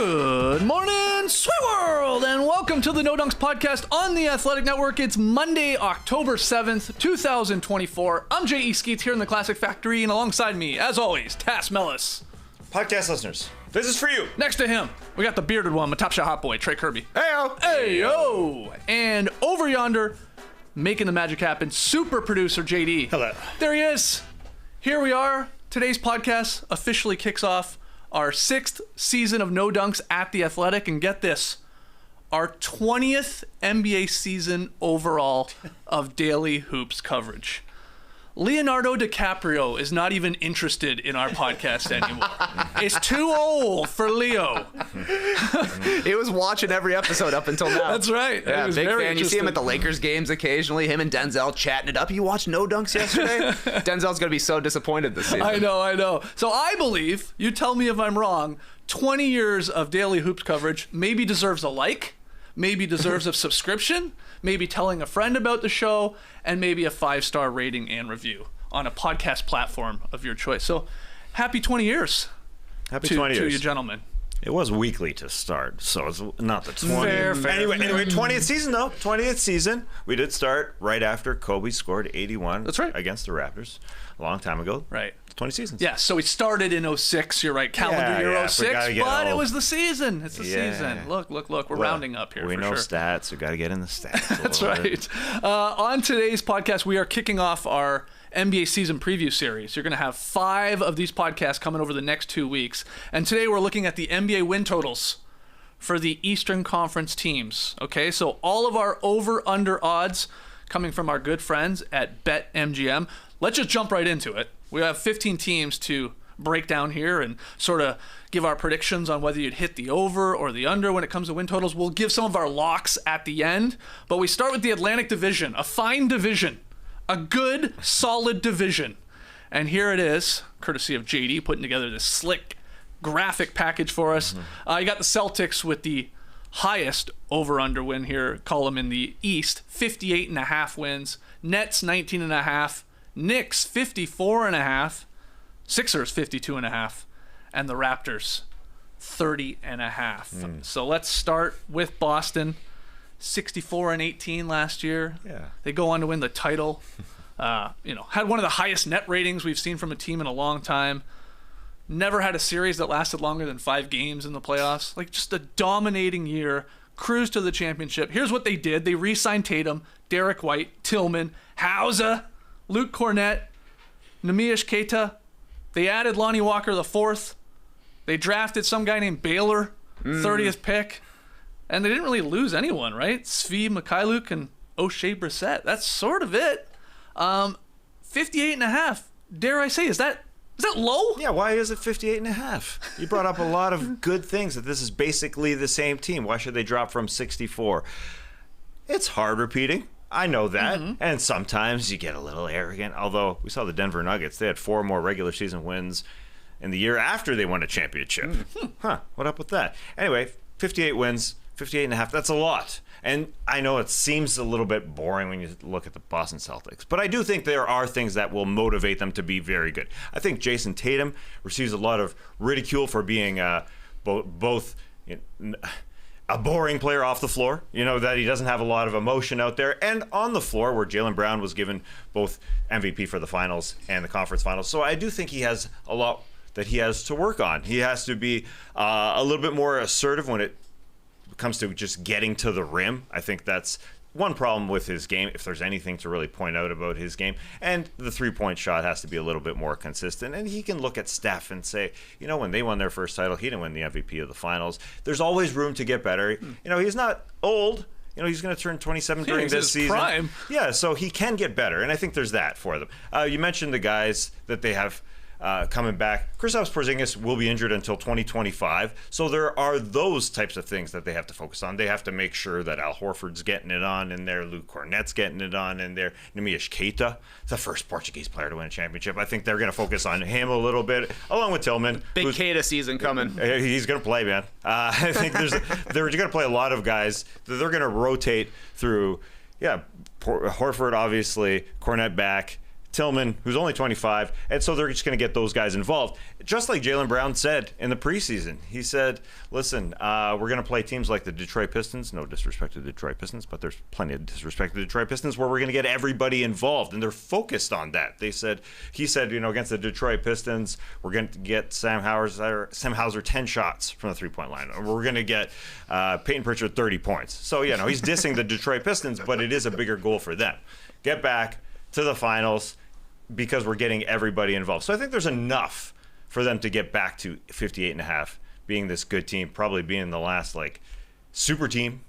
Good morning, sweet world, and welcome to the No Dunks podcast on the Athletic Network. It's Monday, October 7th, 2024. I'm J.E. Skeets here in the Classic Factory, and alongside me, as always, Tass Mellis. Podcast listeners, this is for you. Next to him, we got the bearded one, my top shot hot boy, Trey Kirby. Heyo. Heyo! And over yonder, making the magic happen, super producer JD. Hello. There he is. Here we are. Today's podcast officially kicks off our 6th season of No Dunks at the Athletic, and get this, our 20th NBA season overall of daily hoops coverage. Leonardo DiCaprio is not even interested in our podcast anymore. It's too old for Leo. He was watching every episode up until now. That's right. Yeah, He was big very fan. You see him interested. at the Lakers games occasionally, him and Denzel chatting it up. You watched No Dunks yesterday? Denzel's going to be so disappointed this season. I know. So I believe, you tell me if I'm wrong, 20 years of daily hoops coverage maybe deserves a like, maybe deserves a subscription, maybe telling a friend about the show, and maybe a 5-star rating and review on a podcast platform of your choice. So happy 20 years. Happy to, 20 to years. you gentlemen. It was weekly to start, so it's not the 20th. Fair. Anyway, 20th season though. 20th season. We did start right after Kobe scored 81. That's right. Against the Raptors a long time ago. Right. 20 seasons. Yeah, so we started in 06, you're right, calendar year yeah, 06, gotta get but it all- was the season. It's the Yeah. season. Look, we're rounding up here We for know sure. stats. We got to get in the stats. That's right. On today's podcast, we are kicking off our NBA season preview series. You're going to have 5 of these podcasts coming over the next 2 weeks. And today we're looking at the NBA win totals for the Eastern Conference teams. Okay, so all of our over-under odds coming from our good friends at BetMGM. Let's just jump right into it. We have 15 teams to break down here and sort of give our predictions on whether you'd hit the over or the under when it comes to win totals. We'll give some of our locks at the end, but we start with the Atlantic Division, a fine division, a good, solid division. And here it is, courtesy of JD, putting together this slick graphic package for us. You got the Celtics with the highest over-under win here column in the East, 58.5 wins. Nets, 19.5. Knicks, 54.5. Sixers, 52.5. And the Raptors, 30.5. So let's start with Boston. 64-18 last year. Yeah. They go on to win the title. Had one of the highest net ratings we've seen from a team in a long time. Never had a series that lasted longer than 5 games in the playoffs. Like, just a dominating year. Cruise to the championship. Here's what they did. They re-signed Tatum, Derek White, Tillman, Hauser, Luke Cornett, Neemias Queta. They added Lonnie Walker IV. They drafted some guy named Baylor, 30th pick. And they didn't really lose anyone, right? Svi Mikhailuk and O'Shea Brissett. That's sort of it. 58.5. Dare I say, is that low? Yeah, why is it 58.5? You brought up a lot of good things, that this is basically the same team. Why should they drop from 64? It's hard repeating. I know that. And sometimes you get a little arrogant. Although we saw the Denver Nuggets, they had 4 more regular season wins in the year after they won a championship. What up with that? Anyway, 58 wins, 58.5. That's a lot. And I know it seems a little bit boring when you look at the Boston Celtics, but I do think there are things that will motivate them to be very good. I think Jason Tatum receives a lot of ridicule for being both a boring player off the floor, that he doesn't have a lot of emotion out there, and on the floor, where Jaylen Brown was given both MVP for the finals and the conference finals. So I do think he has a lot that he has to work on. He has to be a little bit more assertive when it comes to just getting to the rim. I think that's one problem with his game, if there's anything to really point out about his game. And the three-point shot has to be a little bit more consistent. And he can look at Steph and say, when they won their first title, he didn't win the MVP of the finals. There's always room to get better. He's not old. He's going to turn 27 during this season. Prime. Yeah, so he can get better. And I think there's that for them. You mentioned the guys that they have coming back. Kristaps Porzingis will be injured until 2025. So there are those types of things that they have to focus on. They have to make sure that Al Horford's getting it on in there, Luke Cornett's getting it on in there, Neemias Queta, the first Portuguese player to win a championship. I think they're going to focus on him a little bit, along with Tillman. Big Queta season coming. He's going to play, man. I think they're going to play a lot of guys that they're going to rotate through. Yeah, Horford, obviously, Cornette back, Tillman, who's only 25, and so they're just going to get those guys involved. Just like Jaylen Brown said in the preseason. He said, listen, we're going to play teams like the Detroit Pistons. No disrespect to the Detroit Pistons, but there's plenty of disrespect to the Detroit Pistons where we're going to get everybody involved, and they're focused on that. He said, against the Detroit Pistons, we're going to get Sam Hauser 10 shots from the three-point line. Or we're going to get Peyton Pritchard 30 points. So, he's dissing the Detroit Pistons, but it is a bigger goal for them. Get back to the finals, because we're getting everybody involved. So I think there's enough for them to get back to 58.5, being this good team, probably being the last super team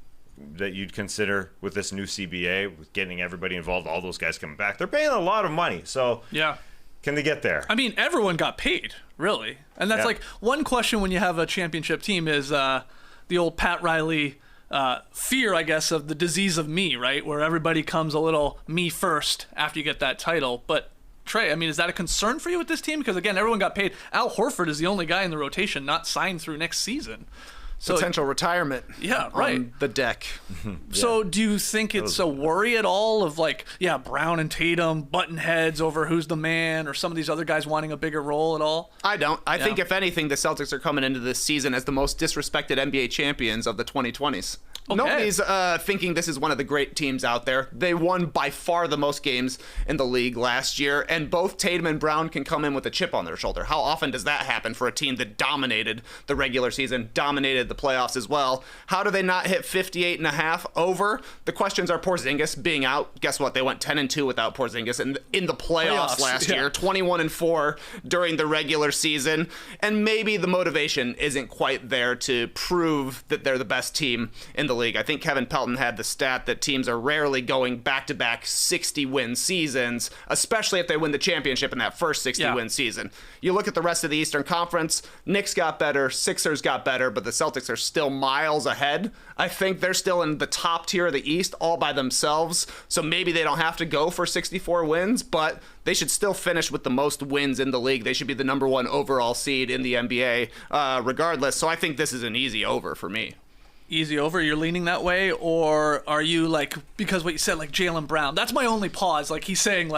that you'd consider with this new CBA, with getting everybody involved, all those guys coming back. They're paying a lot of money. So yeah, can they get there? I mean, everyone got paid, really. And that's one question when you have a championship team is the old Pat Riley fear, I guess, of the disease of me, right? Where everybody comes a little me first after you get that title. But Trey, I mean, is that a concern for you with this team? Because, again, everyone got paid. Al Horford is the only guy in the rotation not signed through next season. So, potential retirement. Yeah, right. On the deck. So do you think it's a worry at all of Brown and Tatum button heads over who's the man, or some of these other guys wanting a bigger role at all? I don't. I think, if anything, the Celtics are coming into this season as the most disrespected NBA champions of the 2020s. Okay. Nobody's thinking this is one of the great teams out there. They won by far the most games in the league last year, and both Tatum and Brown can come in with a chip on their shoulder. How often does that happen for a team that dominated the regular season, dominated the playoffs as well? How do they not hit 58.5 over? The questions are Porzingis being out. Guess what? They went 10-2 without Porzingis in the playoffs last year, 21-4 during the regular season, and maybe the motivation isn't quite there to prove that they're the best team in the league. I think Kevin Pelton had the stat that teams are rarely going back-to-back 60-win seasons, especially if they win the championship in that first 60-win season. You look at the rest of the Eastern Conference, Knicks got better, Sixers got better, but the Celtics are still miles ahead. I think they're still in the top tier of the East all by themselves, so maybe they don't have to go for 64 wins, but they should still finish with the most wins in the league. They should be the number one overall seed in the NBA regardless, so I think this is an easy over for me. Easy over? You're leaning that way? Or are you because what you said, Jaylen Brown, that's my only pause. He's saying,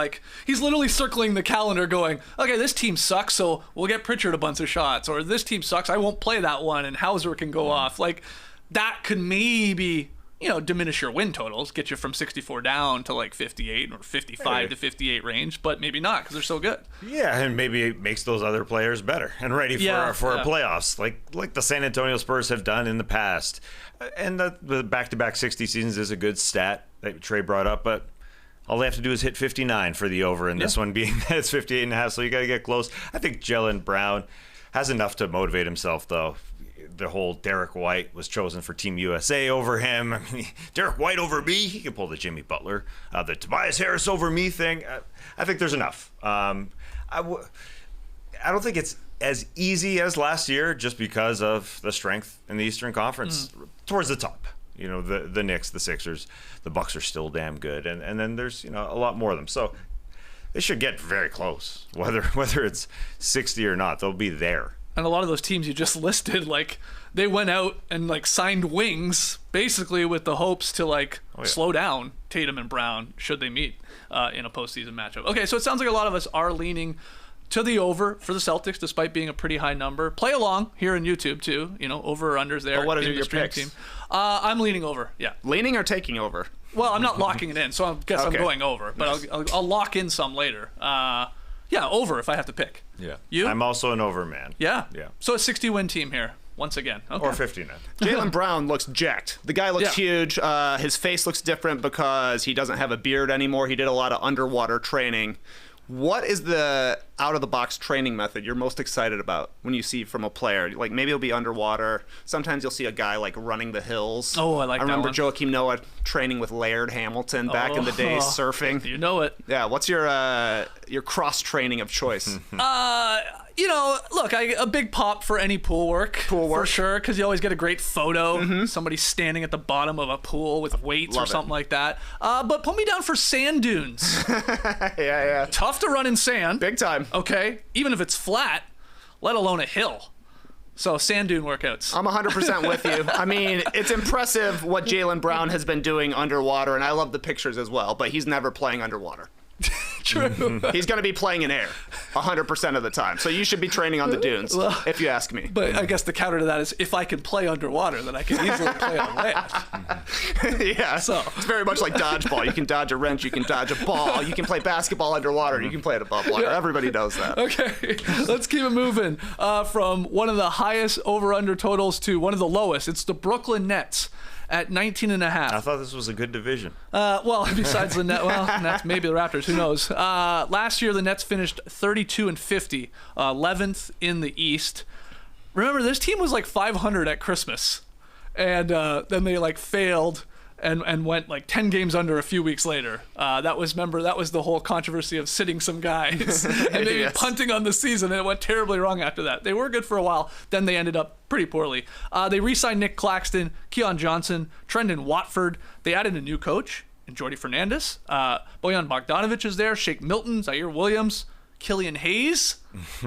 he's literally circling the calendar going, okay, this team sucks, so we'll get Pritchard a bunch of shots. Or this team sucks, I won't play that one, and Hauser can go off. That could maybe, diminish your win totals, get you from 64 down to 58 or 55 to 58 range, but maybe not because they're so good. Yeah, and maybe it makes those other players better and ready for our playoffs, like the San Antonio Spurs have done in the past. And the back-to-back 60 seasons is a good stat that Trey brought up, but all they have to do is hit 59 for the over, and this one being that it's 58.5, so you got to get close. I think Jaylen Brown has enough to motivate himself, though. The whole Derek White was chosen for Team USA over him. I mean, Derek White over me, he can pull the Jimmy Butler, the Tobias Harris over me thing. I think there's enough. I don't think it's as easy as last year just because of the strength in the Eastern Conference towards the top. The Knicks, the Sixers, the Bucks are still damn good, and then there's a lot more of them. So they should get very close, whether it's 60 or not. They'll be there. And a lot of those teams you just listed, they went out and signed wings, basically with the hopes to slow down Tatum and Brown should they meet in a postseason matchup. Okay, so it sounds like a lot of us are leaning to the over for the Celtics, despite being a pretty high number. Play along here on YouTube too, over or unders there. But what are in your the stream picks? Team. I'm leaning over. Yeah. Leaning or taking over? Well, I'm not locking it in, so I guess I'm going over. But Nice. I'll lock in some later. Over if I have to pick. Yeah. You? I'm also an over man. Yeah. Yeah. So a 60-win team here once again. Okay. Or 59. Jaylen Brown looks jacked. The guy looks huge. His face looks different because he doesn't have a beard anymore. He did a lot of underwater training. What is the out-of-the-box training method you're most excited about when you see from a player? Maybe it'll be underwater. Sometimes you'll see a guy running the hills. Oh, I like that remember one. Joakim Noah training with Laird Hamilton back in the day, surfing. You know it. Yeah, what's your cross-training of choice? Look, a big pop for any pool work. For sure, because you always get a great photo. Somebody standing at the bottom of a pool with weights Love or something like that. But put me down for sand dunes. Yeah. Tough to run in sand. Big time. Okay, even if it's flat, let alone a hill. So sand dune workouts. I'm 100% with you. I mean, it's impressive what Jaylen Brown has been doing underwater, and I love the pictures as well, but he's never playing underwater. True. He's going to be playing in air 100% of the time. So you should be training on the dunes, if you ask me. But I guess the counter to that is if I can play underwater, then I can easily play on land. Yeah, So- it's very much like dodgeball. You can dodge a wrench, you can dodge a ball, you can play basketball underwater, you can play it above water. Everybody knows that. Okay, let's keep it moving. From one of the highest over-under totals to one of the lowest. It's the Brooklyn Nets at 19.5. I thought this was a good division. Well, besides the Nets, well, that's maybe the Raptors. Who knows? Last year, the Nets finished 32-50, 11th in the East. Remember, this team was like 500 at Christmas, and then they like failed and went like 10 games under a few weeks later. That was the whole controversy of sitting some guys and maybe Yes. punting on the season, and it went terribly wrong after that. They were good for a while, then they ended up pretty poorly. They re-signed Nick Claxton, Keon Johnson, Trendon Watford. They added a new coach in Jordy Fernandez. Bojan Bogdanovic is there, Shake Milton, Zaire Williams, Killian Hayes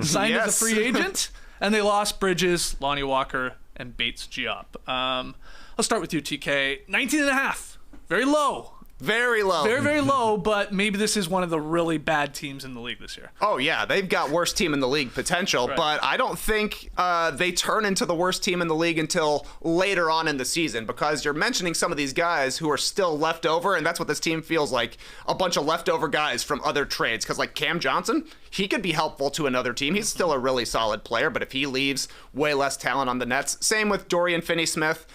signed as a Yes. free agent, and they lost Bridges, Lonnie Walker, and Bates Diop. Let's start with you, TK. 19.5. Very low. Very low. Very, very low, but maybe this is one of the really bad teams in the league this year. Oh, yeah, they've got worst team in the league potential, Right. but I don't think they turn into the worst team in the league until later on in the season, because you're mentioning some of these guys who are still left over, and that's what this team feels like, a bunch of leftover guys from other trades, because like Cam Johnson, he could be helpful to another team. He's still a really solid player, but if he leaves, way less talent on the Nets. Same with Dorian Finney-Smith.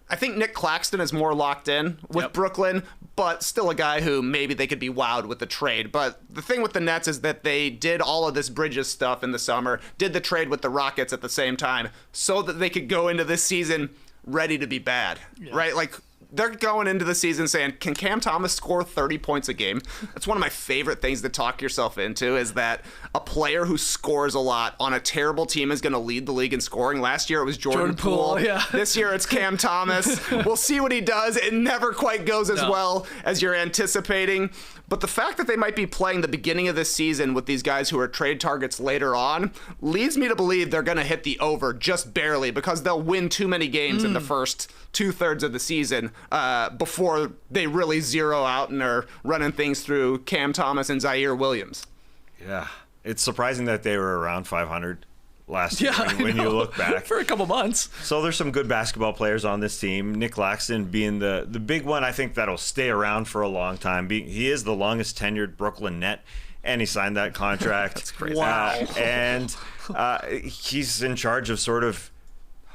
I think Nick Claxton is more locked in with Yep. Brooklyn, but still a guy who maybe they could be wowed with the trade. But the thing with the Nets is that they did all of this Bridges stuff in the summer, did the trade with the Rockets at the same time, so that they could go into this season ready to be bad, right? Like, they're going into the season saying, can Cam Thomas score 30 points a game? That's one of my favorite things to talk yourself into, is that a player who scores a lot on a terrible team is going to lead the league in scoring. Last year it was Jordan Poole. Yeah. This year it's Cam Thomas. We'll see what he does. It never quite goes as well as you're anticipating. But the fact that they might be playing the beginning of this season with these guys who are trade targets later on leads me to believe they're going to hit the over just barely, because they'll win too many games in the first 2/3 of the season before they really zero out and are running things through Cam Thomas and Zaire Williams. Yeah. It's surprising that they were around 500 last year Yeah, when you look back. For a couple months. So there's some good basketball players on this team. Nick Claxton being the big one, I think that'll stay around for a long time. He is the longest tenured Brooklyn Net, and he signed that contract. That's crazy. Wow. And he's in charge of sort of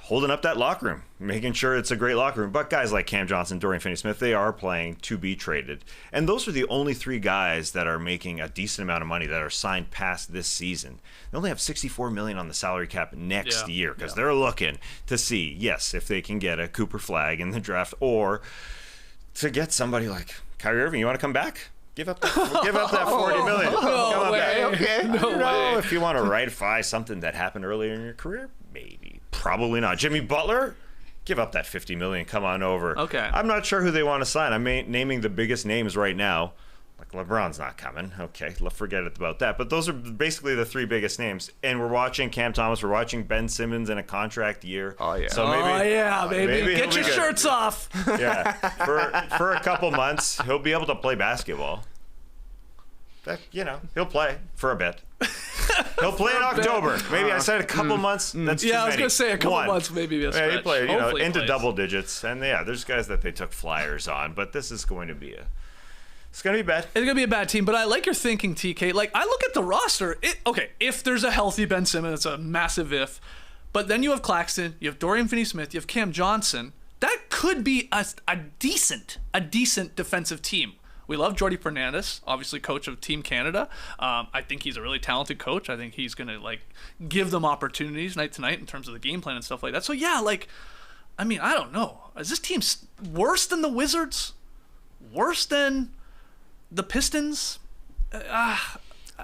holding up that locker room, making sure it's a great locker room. But guys like Cam Johnson, Dorian Finney-Smith, they are playing to be traded. And those are the only three guys that are making a decent amount of money that are signed past this season. They only have $64 million on the salary cap next year, because they're looking to see, yes, if they can get a Cooper Flag in the draft, or to get somebody like Kyrie Irving. You want to come back? Give up that $40 million. Come on way. back. Okay. No way. If you want to ratify something that happened earlier in your career, maybe. Probably not. Jimmy Butler, give up that $50 million. Come on over. Okay. I'm not sure who they want to sign. I'm naming the biggest names right now. Like LeBron's not coming. Okay, forget about that. But those are basically the three biggest names. And we're watching Cam Thomas. We're watching Ben Simmons in a contract year. Oh, yeah. So maybe, Oh, yeah, baby. maybe Get he'll your be good. shirts off. Yeah. For a couple months, he'll be able to play basketball. He'll play for a bit. He'll play in October. Maybe I said a couple months. That's too Yeah, I was many. going to say a couple One. months, maybe a stretch. Yeah, he played, Hopefully he into plays. double digits, and there's guys that they took flyers on, but this is going to be it's going to be bad. It's gonna be a bad team, but I like your thinking, TK. Like, I look at the roster. Okay, if there's a healthy Ben Simmons, it's a massive if. But then you have Claxton, you have Dorian Finney-Smith, you have Cam Johnson. That could be a decent defensive team. We love Jordy Fernandez, obviously coach of Team Canada. I think he's a really talented coach. I think he's gonna give them opportunities night to night in terms of the game plan and stuff like that. So yeah, I don't know. Is this team worse than the Wizards? Worse than the Pistons?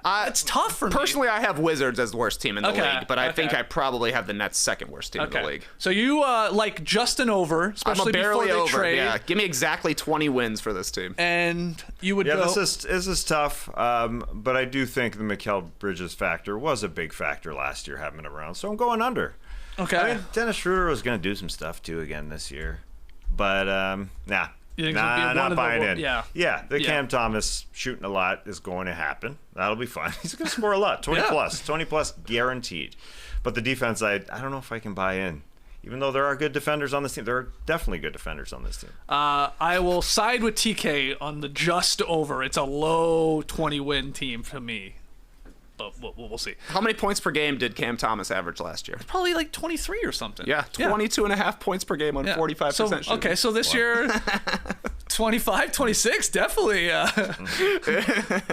It's tough for me. Personally, I have Wizards as the worst team in the Okay, league, but I think okay. I probably have the Nets second worst team in the league. So you like Justin over, I'm especially a barely before they over. trade. Yeah, give me exactly 20 wins for this team. And you would Yeah, go. this is tough, but I do think the Mikal Bridges factor was a big factor last year having him around, so I'm going under. Okay. I mean, Dennis Schroeder was going to do some stuff too again this year, but You think it'll be one not of buying the, in. Yeah. The Cam Thomas shooting a lot is going to happen. That'll be fun. He's going to score a lot, 20 plus guaranteed. But the defense, I don't know if I can buy in. Even though there are good defenders on this team, there are definitely good defenders on this team. I will side with TK on the just over. It's a low 20-win team for me. But we'll see. How many points per game did Cam Thomas average last year? Probably like 23 or something. Yeah, 22.5 points per game on 45% shooting. Okay, so this year, 25, 26, definitely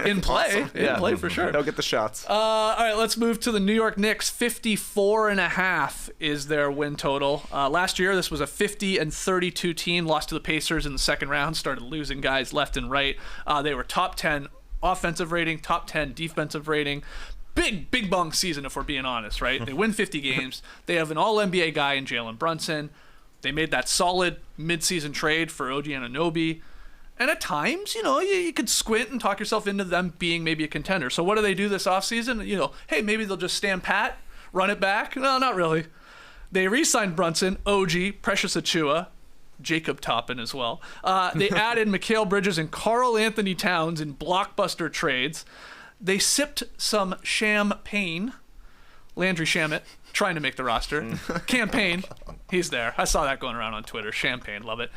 in play. Awesome. In play for sure. They'll get the shots. All right, let's move to the New York Knicks. 54.5 is their win total. Last year, this was a 50-32 team. Lost to the Pacers in the second round. Started losing guys left and right. They were top 10 offensive rating, top 10 defensive rating. Big bung season, if we're being honest, right? They win 50 games. They have an all-NBA guy in Jalen Brunson. They made that solid mid-season trade for OG Anunoby. And at times, you could squint and talk yourself into them being maybe a contender. So what do they do this offseason? Hey, maybe they'll just stand pat, run it back. No, not really. They re-signed Brunson, OG, Precious Achiuwa, Jacob Toppin as well. They added Mikal Bridges and Karl Anthony Towns in blockbuster trades. They sipped some champagne. Landry Shamet, trying to make the roster. Campaign, he's there. I saw that going around on Twitter. Champagne, love it.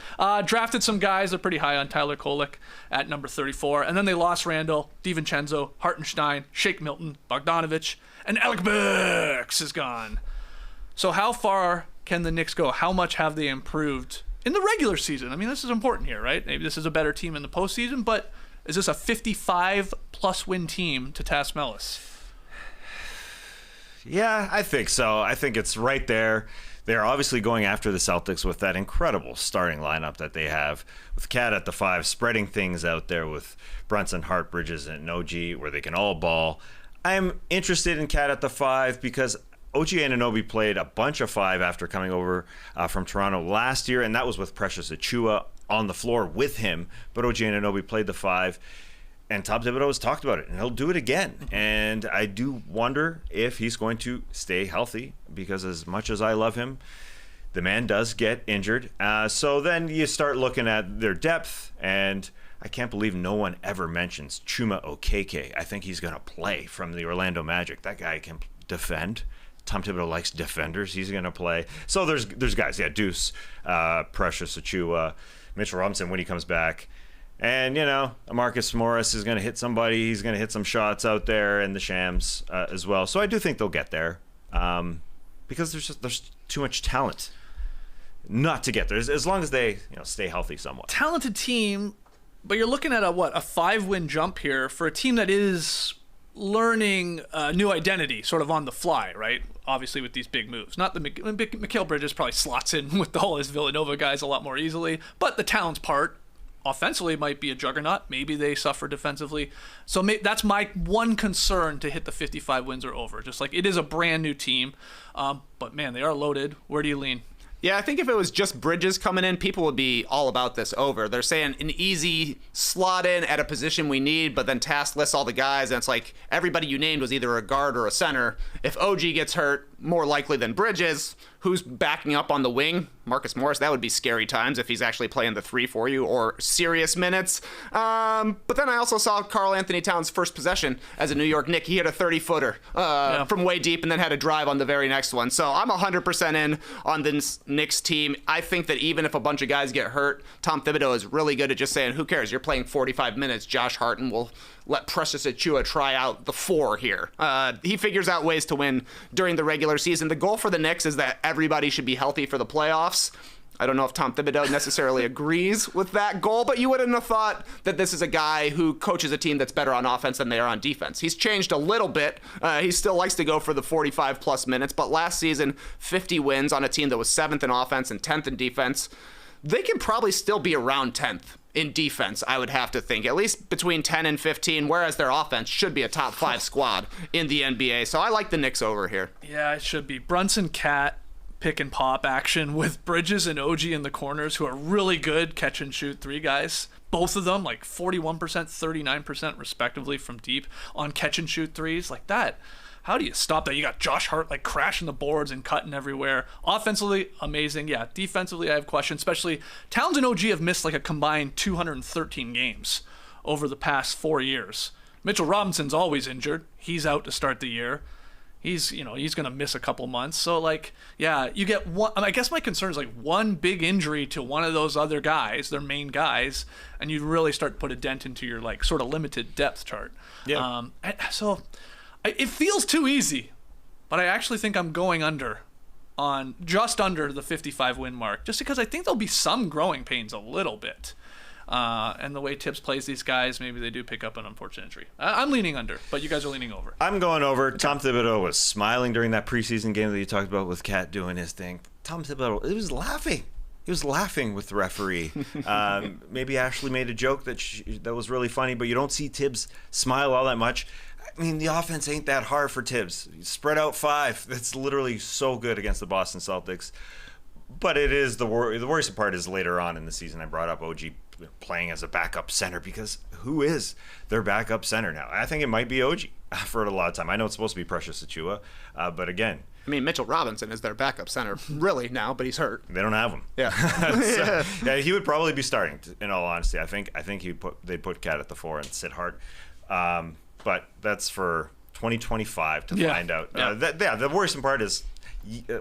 Drafted some guys. They're pretty high on Tyler Kolek at number 34. And then they lost Randall, DiVincenzo, Hartenstein, Shake Milton, Bogdanovich, and Alec Burks is gone. So how far can the Knicks go? How much have they improved in the regular season? I mean, this is important here, right? Maybe this is a better team in the postseason, but is this a 55-plus win team to Tas Melas? Yeah, I think so. I think it's right there. They're obviously going after the Celtics with that incredible starting lineup that they have, with Cat at the 5, spreading things out there with Brunson, Hart, Bridges, and OG, where they can all ball. I'm interested in Cat at the 5 because OG Anunoby played a bunch of 5 after coming over from Toronto last year, and that was with Precious Achiuwa on the floor with him. But OG Anunoby played the 5, and Tom Thibodeau has talked about it, and he'll do it again. And I do wonder if he's going to stay healthy, because as much as I love him, the man does get injured. So then you start looking at their depth, and I can't believe no one ever mentions Chuma Okeke. I think he's going to play from the Orlando Magic. That guy can defend. Tom Thibodeau likes defenders. He's going to play. So there's guys. Yeah, Deuce, Precious Achiuwa, Mitchell Robinson when he comes back. And, Marcus Morris is going to hit somebody. He's going to hit some shots out there, and the Shams as well. So I do think they'll get there because there's too much talent not to get there, as long as they stay healthy somewhat. Talented team, but you're looking at a 5-win jump here for a team that is learning a new identity sort of on the fly, right? Obviously with these big moves. Not the Mikal Bridges probably slots in with all his Villanova guys a lot more easily, but the talent's part offensively might be a juggernaut. Maybe they suffer defensively. So that's my one concern to hit the 55 wins or over. Just like it is a brand new team, but man, they are loaded. Where do you lean? Yeah, I think if it was just Bridges coming in, people would be all about this over. They're saying an easy slot in at a position we need, but then Task lists all the guys, and it's like everybody you named was either a guard or a center. If OG gets hurt, more likely than Bridges, who's backing up on the wing? Marcus Morris, that would be scary times if he's actually playing the 3 for you, or serious minutes. But then I also saw Karl Anthony Towns' first possession as a New York Knick. He hit a 30-footer from way deep and then had a drive on the very next one. So I'm 100% in on this Knicks team. I think that even if a bunch of guys get hurt, Tom Thibodeau is really good at just saying, who cares? You're playing 45 minutes. Josh Harton will let Precious Achiuwa try out the 4 here. He figures out ways to win during the regular season. The goal for the Knicks is that everybody should be healthy for the playoffs. I don't know if Tom Thibodeau necessarily agrees with that goal, but you wouldn't have thought that this is a guy who coaches a team that's better on offense than they are on defense. He's changed a little bit. He still likes to go for the 45-plus minutes, but last season, 50 wins on a team that was 7th in offense and 10th in defense. They can probably still be around 10th in defense, I would have to think, at least between 10 and 15, whereas their offense should be a top 5 squad in the NBA. So I like the Knicks over here. Yeah, it should be. Brunson, Cat, pick and pop action with Bridges and OG in the corners, who are really good catch and shoot 3 guys. Both of them like 41%, 39% respectively from deep on catch and shoot 3s like that. how do you stop that? You got Josh Hart like crashing the boards and cutting everywhere. Offensively, amazing. Yeah, defensively, I have questions. Especially Towns and OG have missed like a combined 213 games over the past 4 years. Mitchell Robinson's always injured. He's out to start the year. He's going to miss a couple months. So, like, yeah, you get one. I guess my concern is, like, one big injury to one of those other guys, their main guys, and you really start to put a dent into your, like, sort of limited depth chart. Yeah. It feels too easy, but I actually think I'm going just under the 55 win mark, just because I think there'll be some growing pains a little bit. And the way Tibbs plays these guys, maybe they do pick up an unfortunate injury. I'm leaning under, but you guys are leaning over. I'm going over. Tom Thibodeau was smiling during that preseason game that you talked about with Cat doing his thing. Tom Thibodeau, he was laughing. He was laughing with the referee. Maybe Ashley made a joke that was really funny, but you don't see Tibbs smile all that much. I mean, the offense ain't that hard for Tibbs. Spread out 5. That's literally so good against the Boston Celtics. But it is the worrisome part is later on in the season. I brought up OG playing as a backup center because who is their backup center now? I think it might be OG for a lot of time. I know it's supposed to be Precious Achiuwa, but again, I mean, Mitchell Robinson is their backup center really now, but he's hurt. They don't have him. Yeah, yeah, he would probably be starting. In all honesty, I think they'd put Cat at the 4 and sit Hart, but that's for 2025 to find out. The worrisome part is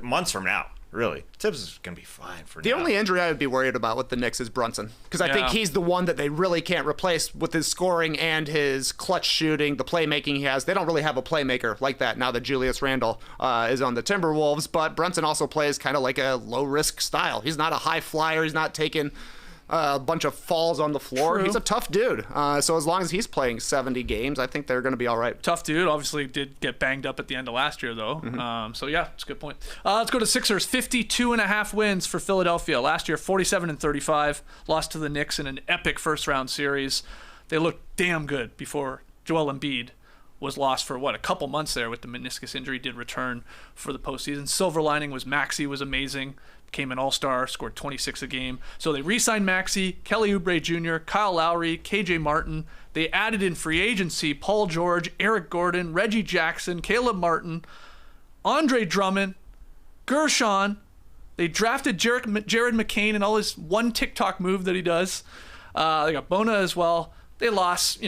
months from now. Really, Tibbs is going to be fine for now. The only injury I would be worried about with the Knicks is Brunson, because I think he's the one that they really can't replace with his scoring and his clutch shooting, the playmaking he has. They don't really have a playmaker like that now that Julius Randle is on the Timberwolves, but Brunson also plays kind of like a low-risk style. He's not a high flyer. He's not taking a bunch of falls on the floor. True. He's a tough dude. So as long as he's playing 70 games, I think they're going to be all right. Tough dude. Obviously did get banged up at the end of last year, though. So, yeah, it's a good point. Let's go to Sixers. 52.5 wins for Philadelphia. Last year, 47-35. Lost to the Knicks in an epic first-round series. They looked damn good before Joel Embiid was lost for, a couple months there with the meniscus injury, did return for the postseason. Silver lining was Maxey was amazing. Became an all-star, scored 26 a game. So they re-signed Maxey, Kelly Oubre Jr., Kyle Lowry, KJ Martin. They added in free agency Paul George, Eric Gordon, Reggie Jackson, Caleb Martin, Andre Drummond, Gershon. They drafted Jared McCain and all his one TikTok move that he does. They got Bona as well. They lost,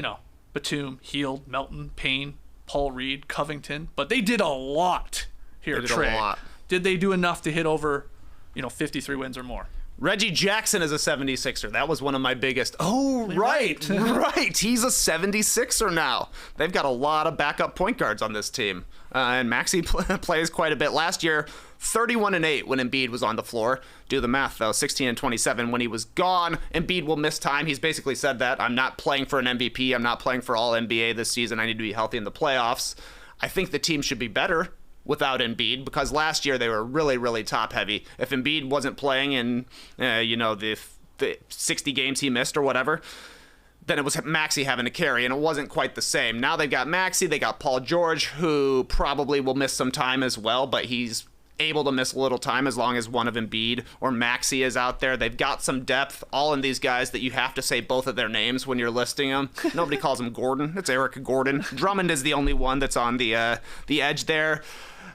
Batum, Hield, Melton, Payne, Paul Reed, Covington. But they did a lot here, Trey. A lot. Did they do enough to hit over 53 wins or more? Reggie Jackson is a 76er. That was one of my biggest. Oh, right. Right. He's a 76er now. They've got a lot of backup point guards on this team. And Maxey plays quite a bit. Last year, 31-8 when Embiid was on the floor. Do the math, though. 16-27 when he was gone. Embiid will miss time. He's basically said that. I'm not playing for an MVP. I'm not playing for all NBA this season. I need to be healthy in the playoffs. I think the team should be better without Embiid, because last year they were really, really top heavy. If Embiid wasn't playing in, the 60 games he missed or whatever, then it was Maxey having to carry, and it wasn't quite the same. Now they've got Maxey, they got Paul George, who probably will miss some time as well, but he's able to miss a little time as long as one of Embiid or Maxey is out there. They've got some depth, all in these guys that you have to say both of their names when you're listing them. Nobody calls him Gordon. It's Eric Gordon. Drummond is the only one that's on the edge there.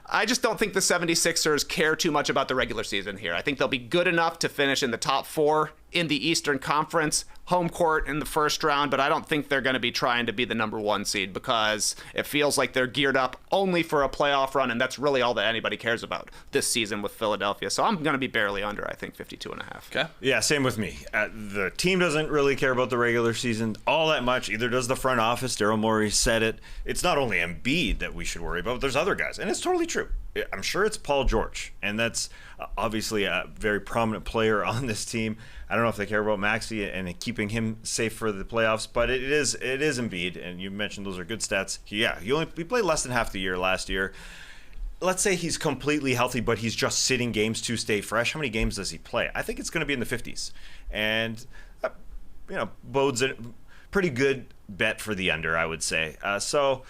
I just don't think the 76ers care too much about the regular season here. I think they'll be good enough to finish in the top 4 in the Eastern Conference, home court in the first round, but I don't think they're going to be trying to be the number 1 seed, because it feels like they're geared up only for a playoff run, and that's really all that anybody cares about this season with Philadelphia. So I'm going to be barely under, I think, 52.5. Okay. Yeah, same with me. The team doesn't really care about the regular season all that much. Either does the front office. Daryl Morey said it. It's not only Embiid that we should worry about, but there's other guys, and it's totally true. I'm sure it's Paul George, and that's obviously a very prominent player on this team. I don't know if they care about Maxey and keeping him safe for the playoffs, but it is Embiid, and you mentioned those are good stats. He played less than half the year last year. Let's say he's completely healthy, but he's just sitting games to stay fresh. How many games does he play? I think it's going to be in the 50s, and bodes a pretty good bet for the under, I would say. So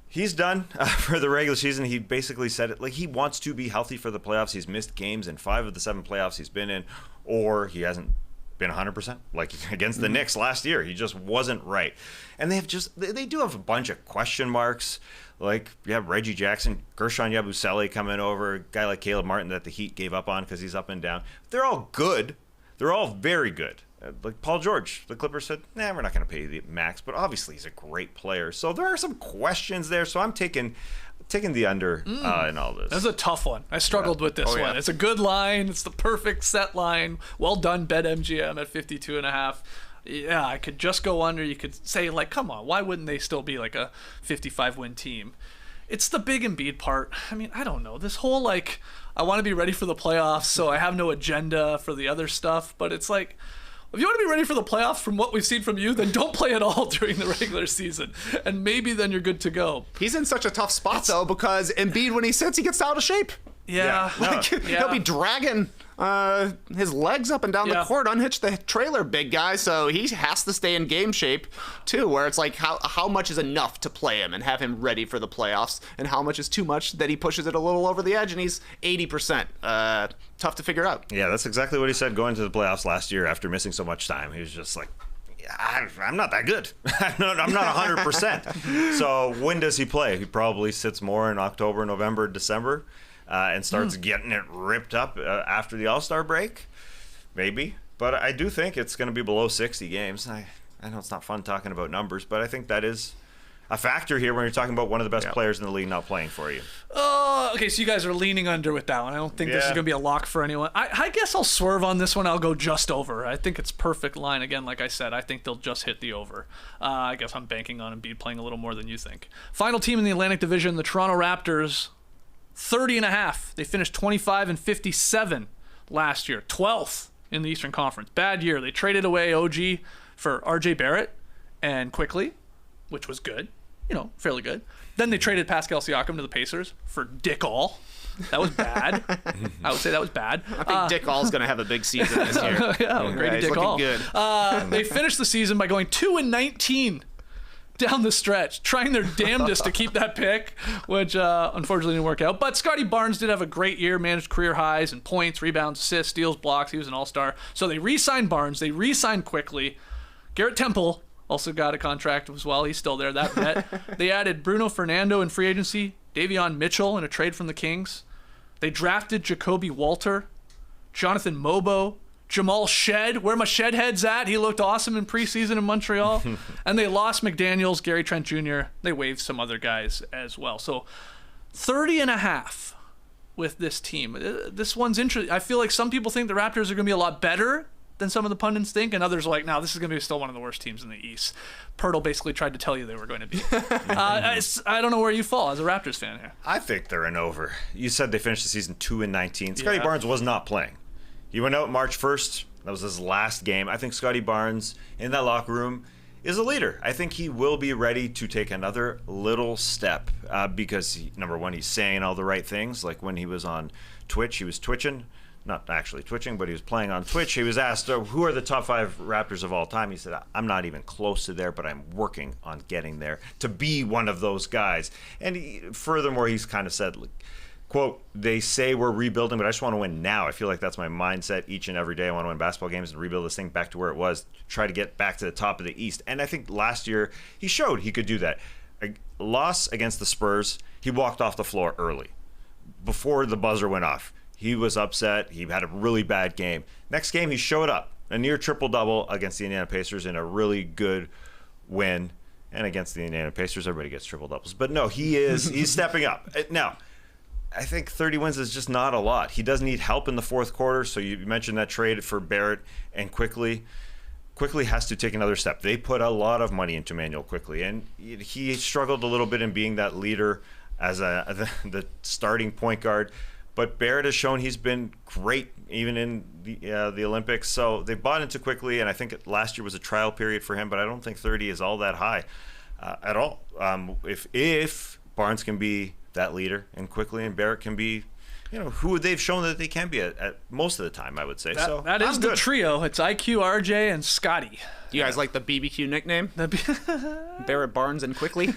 he's done for the regular season. He basically said it like he wants to be healthy for the playoffs. He's missed games in 5 of the 7 playoffs he's been in, or he hasn't been 100%. Like against the Knicks last year, he just wasn't right. And they do have a bunch of question marks. Like, Reggie Jackson, Gershon Yabusele coming over, a guy like Caleb Martin that the Heat gave up on because he's up and down. They're all good. They're all very good. Like Paul George, the Clippers said, we're not going to pay the max, but obviously he's a great player. So there are some questions there. So I'm taking the under in all this. That's a tough one. I struggled with this one. It's a good line. It's the perfect set line. Well done, BetMGM at 52.5. Yeah, I could just go under. You could say, like, come on, why wouldn't they still be like a 55-win team? It's the big Embiid part. I mean, I don't know. This whole, like, I want to be ready for the playoffs, so I have no agenda for the other stuff. But it's like, if you want to be ready for the playoffs from what we've seen from you, then don't play at all during the regular season. And maybe then you're good to go. He's in such a tough spot, though, because Embiid, when he sits, he gets out of shape. Yeah. He'll be dragging his legs up and down the court, unhitch the trailer, big guy. So he has to stay in game shape, too, where it's like how much is enough to play him and have him ready for the playoffs, and how much is too much that he pushes it a little over the edge and he's 80%. Tough to figure out. Yeah, that's exactly what he said going to the playoffs last year after missing so much time. He was just like, I'm not that good. I'm not 100%. So when does he play? He probably sits more in October, November, December. And starts getting it ripped up after the All-Star break, maybe. But I do think it's going to be below 60 games. I know it's not fun talking about numbers, but I think that is a factor here when you're talking about one of the best players in the league not playing for you. Okay, so you guys are leaning under with that one. I don't think this is going to be a lock for anyone. I guess I'll swerve on this one. I'll go just over. I think it's perfect line. Again, like I said, I think they'll just hit the over. I guess I'm banking on Embiid playing a little more than you think. Final team in the Atlantic Division, the Toronto Raptors. 30.5. They finished 25-57 last year. 12th in the Eastern Conference. Bad year. They traded away OG for RJ Barrett and Quickly, which was good. Fairly good. Then they traded Pascal Siakam to the Pacers for Dick All. That was bad. I would say that was bad. I think Dick All's going to have a big season this year. Grady Dick All. Good. They finished the season by going 2-19. Down the stretch, trying their damnedest to keep that pick, which unfortunately didn't work out. But Scotty Barnes did have a great year, managed career highs in points, rebounds, assists, steals, blocks. He was an all-star. So they re-signed Barnes. They re-signed Quickly. Garrett Temple also got a contract as well. He's still there, that vet. They added Bruno Fernando in free agency, Davion Mitchell in a trade from the Kings. They drafted Jacoby Walter, Jonathan Mobo, Jamal Shed, where my Shed head's at. He looked awesome in preseason in Montreal. And they lost McDaniels, Gary Trent Jr. They waived some other guys as well. So 30.5 with this team. This one's interesting. I feel like some people think the Raptors are going to be a lot better than some of the pundits think, and others are like, no, this is going to be still one of the worst teams in the East. Pirtle basically tried to tell you they were going to be. I don't know where you fall as a Raptors fan here. I think they're an over. You said they finished the season 2-19. Scotty Barnes was not playing. He went out March 1st. That was his last game. I think Scotty Barnes in that locker room is a leader. I think he will be ready to take another little step because, number one, he's saying all the right things. Like when he was on Twitch, he was twitching. Not actually twitching, but he was playing on Twitch. He was asked, who are the top 5 Raptors of all time? He said, I'm not even close to there, but I'm working on getting there to be one of those guys. And furthermore, he's kind of said, quote, they say we're rebuilding, but I just want to win now. I feel like that's my mindset each and every day. I want to win basketball games and rebuild this thing back to where it was, try to get back to the top of the East. And I think last year he showed he could do that. A loss against the Spurs, he walked off the floor early. Before the buzzer went off, he was upset. He had a really bad game. Next game, he showed up. A near triple-double against the Indiana Pacers in a really good win. And against the Indiana Pacers, everybody gets triple-doubles. But no, he's stepping up. Now, I think 30 wins is just not a lot. He does need help in the fourth quarter. So you mentioned that trade for Barrett and Quickly. Quickly has to take another step. They put a lot of money into Manuel Quickly, and he struggled a little bit in being that leader as the starting point guard. But Barrett has shown he's been great even in the Olympics. So they bought into Quickly, and I think last year was a trial period for him. But I don't think 30 is all that high at all. If Barnes can be that leader and Quickly and Barrett can be, who they've shown that they can be at most of the time, I would say. That is the trio. It's IQ, RJ, and Scotty. Do you guys like the BBQ nickname? Barrett Barnes and Quickly?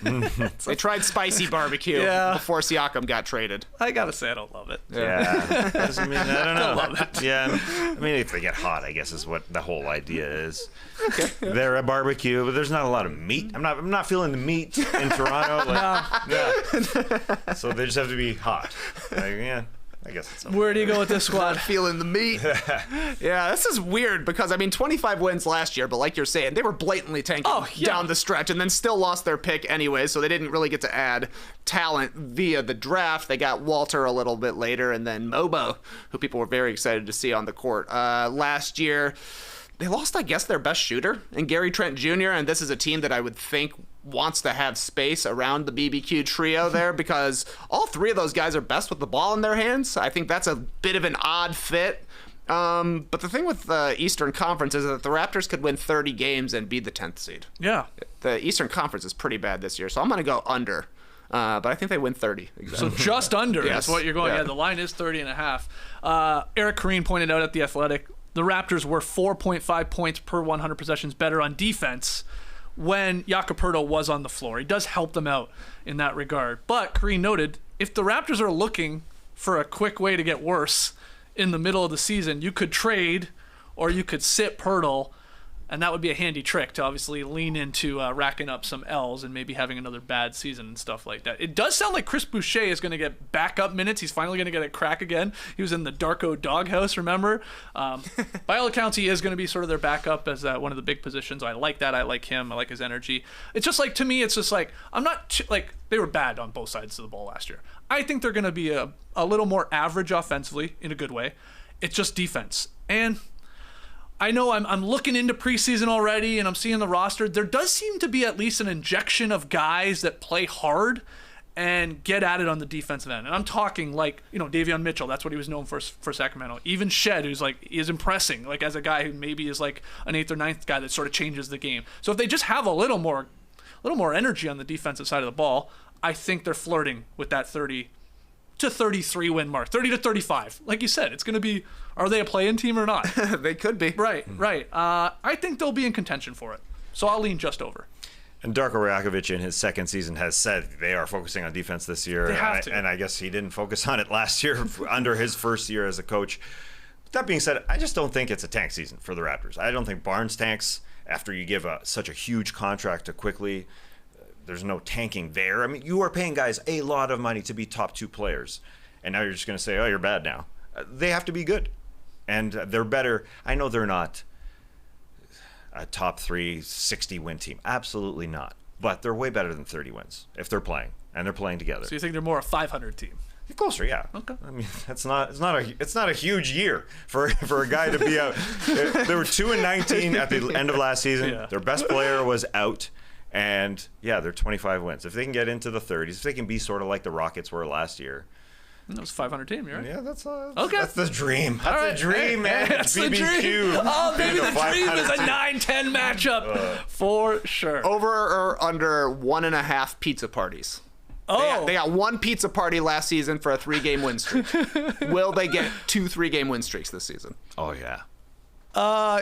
They tried spicy barbecue before Siakam got traded. I gotta say I don't love it. Yeah. Doesn't mean, I don't know. love it. Yeah. I mean, if they get hot, I guess is what the whole idea is. Okay. They're at barbecue, but there's not a lot of meat. I'm not feeling the meat in Toronto. Yeah. So they just have to be hot. Yeah. I guess it's Where do you go with this squad? Not feeling the meat. Yeah, this is weird because, 25 wins last year, but like you're saying, they were blatantly tanking down the stretch and then still lost their pick anyway, so they didn't really get to add talent via the draft. They got Walter a little bit later and then Mobo, who people were very excited to see on the court. Last year, they lost, I guess, their best shooter in Gary Trent Jr., and this is a team that I would think wants to have space around the BBQ trio there because all three of those guys are best with the ball in their hands. I think that's a bit of an odd fit. But the thing with the Eastern Conference is that the Raptors could win 30 games and be the 10th seed. Yeah. The Eastern Conference is pretty bad this year, so I'm going to go under. But I think they win 30. Exactly. So just under Yes. is what you're going. Yeah. Yeah, the line is 30.5. Eric Koreen pointed out at The Athletic, the Raptors were 4.5 points per 100 possessions better on defense when Jakob Poeltl was on the floor. He does help them out in that regard. But Koreen noted, if the Raptors are looking for a quick way to get worse in the middle of the season, you could trade or you could sit Poeltl, and that would be a handy trick to obviously lean into racking up some L's and maybe having another bad season and stuff like that. It does sound like Chris Boucher is going to get backup minutes. He's finally going to get a crack again. He was in the Darko doghouse, remember? By all accounts, he is going to be sort of their backup as one of the big positions. I like that. I like him. I like his energy. It's just like, to me, it's just like, I'm not, like, they were bad on both sides of the ball last year. I think they're going to be a little more average offensively in a good way. It's just defense. And I know I'm looking into preseason already and I'm seeing the roster. There does seem to be at least an injection of guys that play hard and get at it on the defensive end. And I'm talking like, Davion Mitchell, that's what he was known for Sacramento. Even Shed, who's like, is impressing, like as a guy who maybe is like an 8th or 9th guy that sort of changes the game. So if they just have a little more energy on the defensive side of the ball, I think they're flirting with that 30 to 33 win mark, 30 to 35. Like you said, it's going to be, are they a play-in team or not? They could be. Right. I think they'll be in contention for it. So I'll lean just over. And Darko Rakovic in his second season has said they are focusing on defense this year. They have to. And I guess he didn't focus on it last year under his first year as a coach. That being said, I just don't think it's a tank season for the Raptors. I don't think Barnes tanks after you give such a huge contract to Quickly. There's no tanking there. I mean, you are paying guys a lot of money to be top 2 players. And now you're just going to say, oh, you're bad now. They have to be good. And they're better. I know they're not a top 3, 60-win team. Absolutely not. But they're way better than 30 wins if they're playing. And they're playing together. So you think they're more a 500 team? Closer, yeah. Okay. I mean, it's not a huge year for a guy to be out. They were 2-19 at the end of last season. Yeah. Their best player was out. And yeah, they're 25 wins. If they can get into the 30s, if they can be sort of like the Rockets were last year. That was a 500 team, you're right. Yeah, that's okay. That's the dream. That's the dream, man. That's the BBQ. dream. Oh, maybe the dream is a 500 9-10 matchup for sure. Over or under 1.5 pizza parties? Oh, They got one pizza party last season for a 3-game win streak. Will they get 2 3-game win streaks this season? Oh, yeah.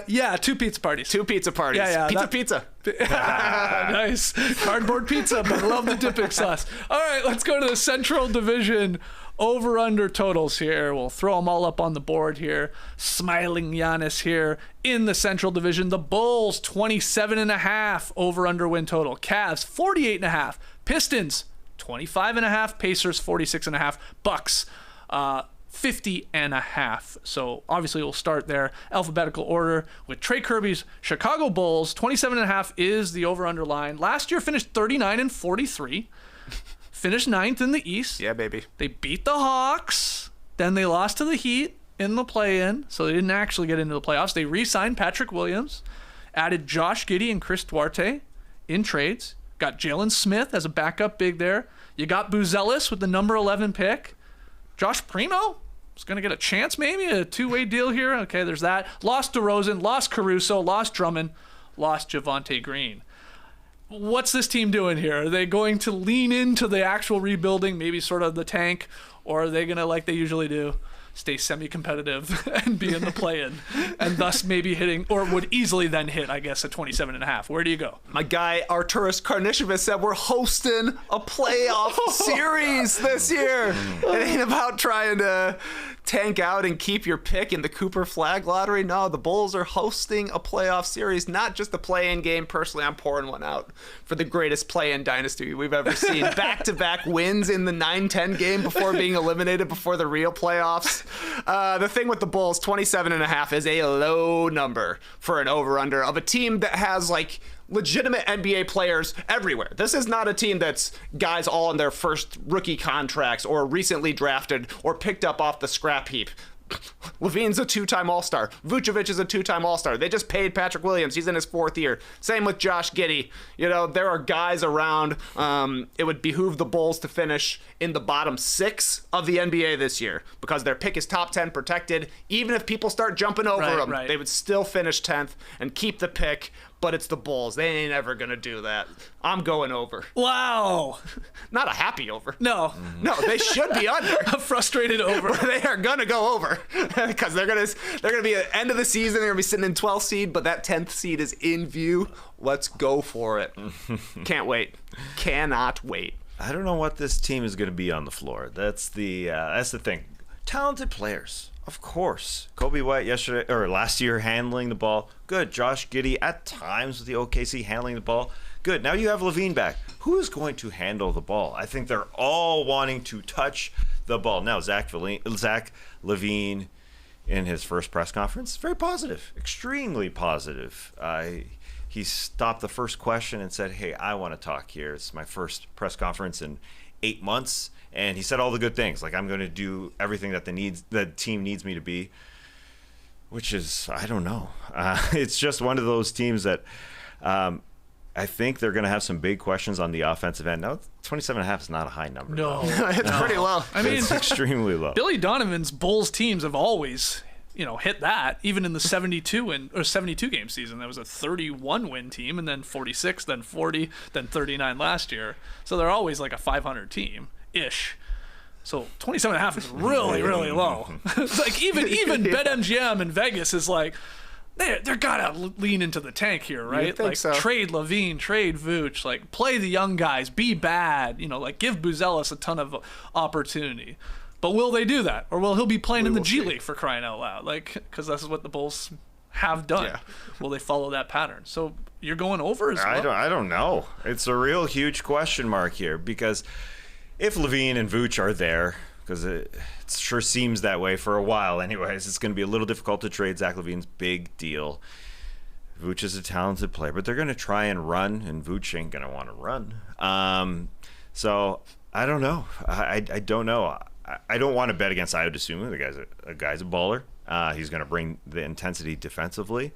yeah, 2 pizza parties. 2 pizza parties. Yeah, Pizza. Nice. Cardboard pizza, but love the dipping sauce. All right, let's go to the Central Division over-under totals here. We'll throw them all up on the board here. Smiling Giannis here in the Central Division. The Bulls, 27.5 over-under win total. Cavs, 48.5. Pistons, 25.5. Pacers, 46.5. Bucks, 50.5. So obviously we'll start there alphabetical order with Trey Kirby's Chicago Bulls. 27.5 is the over-under line. Last year finished 39-43. Finished 9th in the East. Yeah, baby. They beat the Hawks. Then they lost to the Heat in the play-in, so they didn't actually get into the playoffs. They re-signed Patrick Williams, added Josh Giddey and Chris Duarte in trades. Got Jalen Smith as a backup big there. You got Buzelis with the number 11 pick. Josh Primo is going to get a chance, maybe a 2-way deal here. Okay, there's that. Lost DeRozan, lost Caruso, lost Drummond, lost Javonte Green. What's this team doing here? Are they going to lean into the actual rebuilding, maybe sort of the tank, or are they going to, like they usually do, stay semi-competitive and be in the play-in, and thus maybe hitting, or would easily then hit, I guess, a 27.5. Where do you go? My guy Arturas Karnisovas said we're hosting a playoff series this year. It ain't about trying to tank out and keep your pick in the Cooper Flag lottery. No, the Bulls are hosting a playoff series, not just a play-in game. Personally, I'm pouring one out for the greatest play-in dynasty we've ever seen. Back-to-back wins in the 9-10 game before being eliminated before the real playoffs. The thing with the Bulls, 27.5 is a low number for an over-under of a team that has like legitimate NBA players everywhere. This is not a team that's guys all on their first rookie contracts or recently drafted or picked up off the scrap heap. Levine's a 2-time All-Star. Vucevic is a 2-time All-Star. They just paid Patrick Williams. He's in his 4th year. Same with Josh Giddey. You know, there are guys around. It would behoove the Bulls to finish in the bottom 6 of the NBA this year because their pick is top 10 protected. Even if people start jumping over them, they would still finish 10th and keep the pick. But it's the Bulls. They ain't ever going to do that. I'm going over. Wow. Not a happy over. No. No, they should be under. A frustrated over. But they are going to go over because they're going to be at the end of the season. They're going to be sitting in 12th seed, but that 10th seed is in view. Let's go for it. Can't wait. Cannot wait. I don't know what this team is going to be on the floor. That's the thing. Talented players. Of course. Kobe White last year handling the ball. Good. Josh Giddey at times with the OKC handling the ball. Good. Now you have Levine back. Who is going to handle the ball? I think they're all wanting to touch the ball. Now Zach Levine in his first press conference, very positive. Extremely positive. He stopped the first question and said, "Hey, I want to talk here. It's my first press conference in 8 months." And he said all the good things, like I'm going to do everything that the team needs me to be, which is, I don't know. It's just one of those teams that I think they're going to have some big questions on the offensive end. Now, 27.5 is not a high number. No. It's pretty low. I mean, it's extremely low. Billy Donovan's Bulls teams have always, hit that, even in the 72 game season. That was a 31-win team, and then 46, then 40, then 39 last year. So they're always like a 500 team. Ish. So 27.5 is really, really low. It's like even BetMGM in Vegas is like, they're gotta lean into the tank here, right? You'd think like so. Trade Levine, trade Vooch, like play the young guys, be bad, like give Buzelis a ton of opportunity. But will they do that, or will he be playing in the G League for crying out loud? Like, because this is what the Bulls have done. Yeah. Will they follow that pattern? So you're going over as well. I don't know. It's a real huge question mark here because if Levine and Vooch are there, because it sure seems that way for a while anyways, it's going to be a little difficult to trade Zach Levine's big deal. Vooch is a talented player, but they're going to try and run, and Vooch ain't going to want to run. So I don't know. I don't know. I don't want to bet against Ayo Dosunmu. The guy's a baller. He's going to bring the intensity defensively.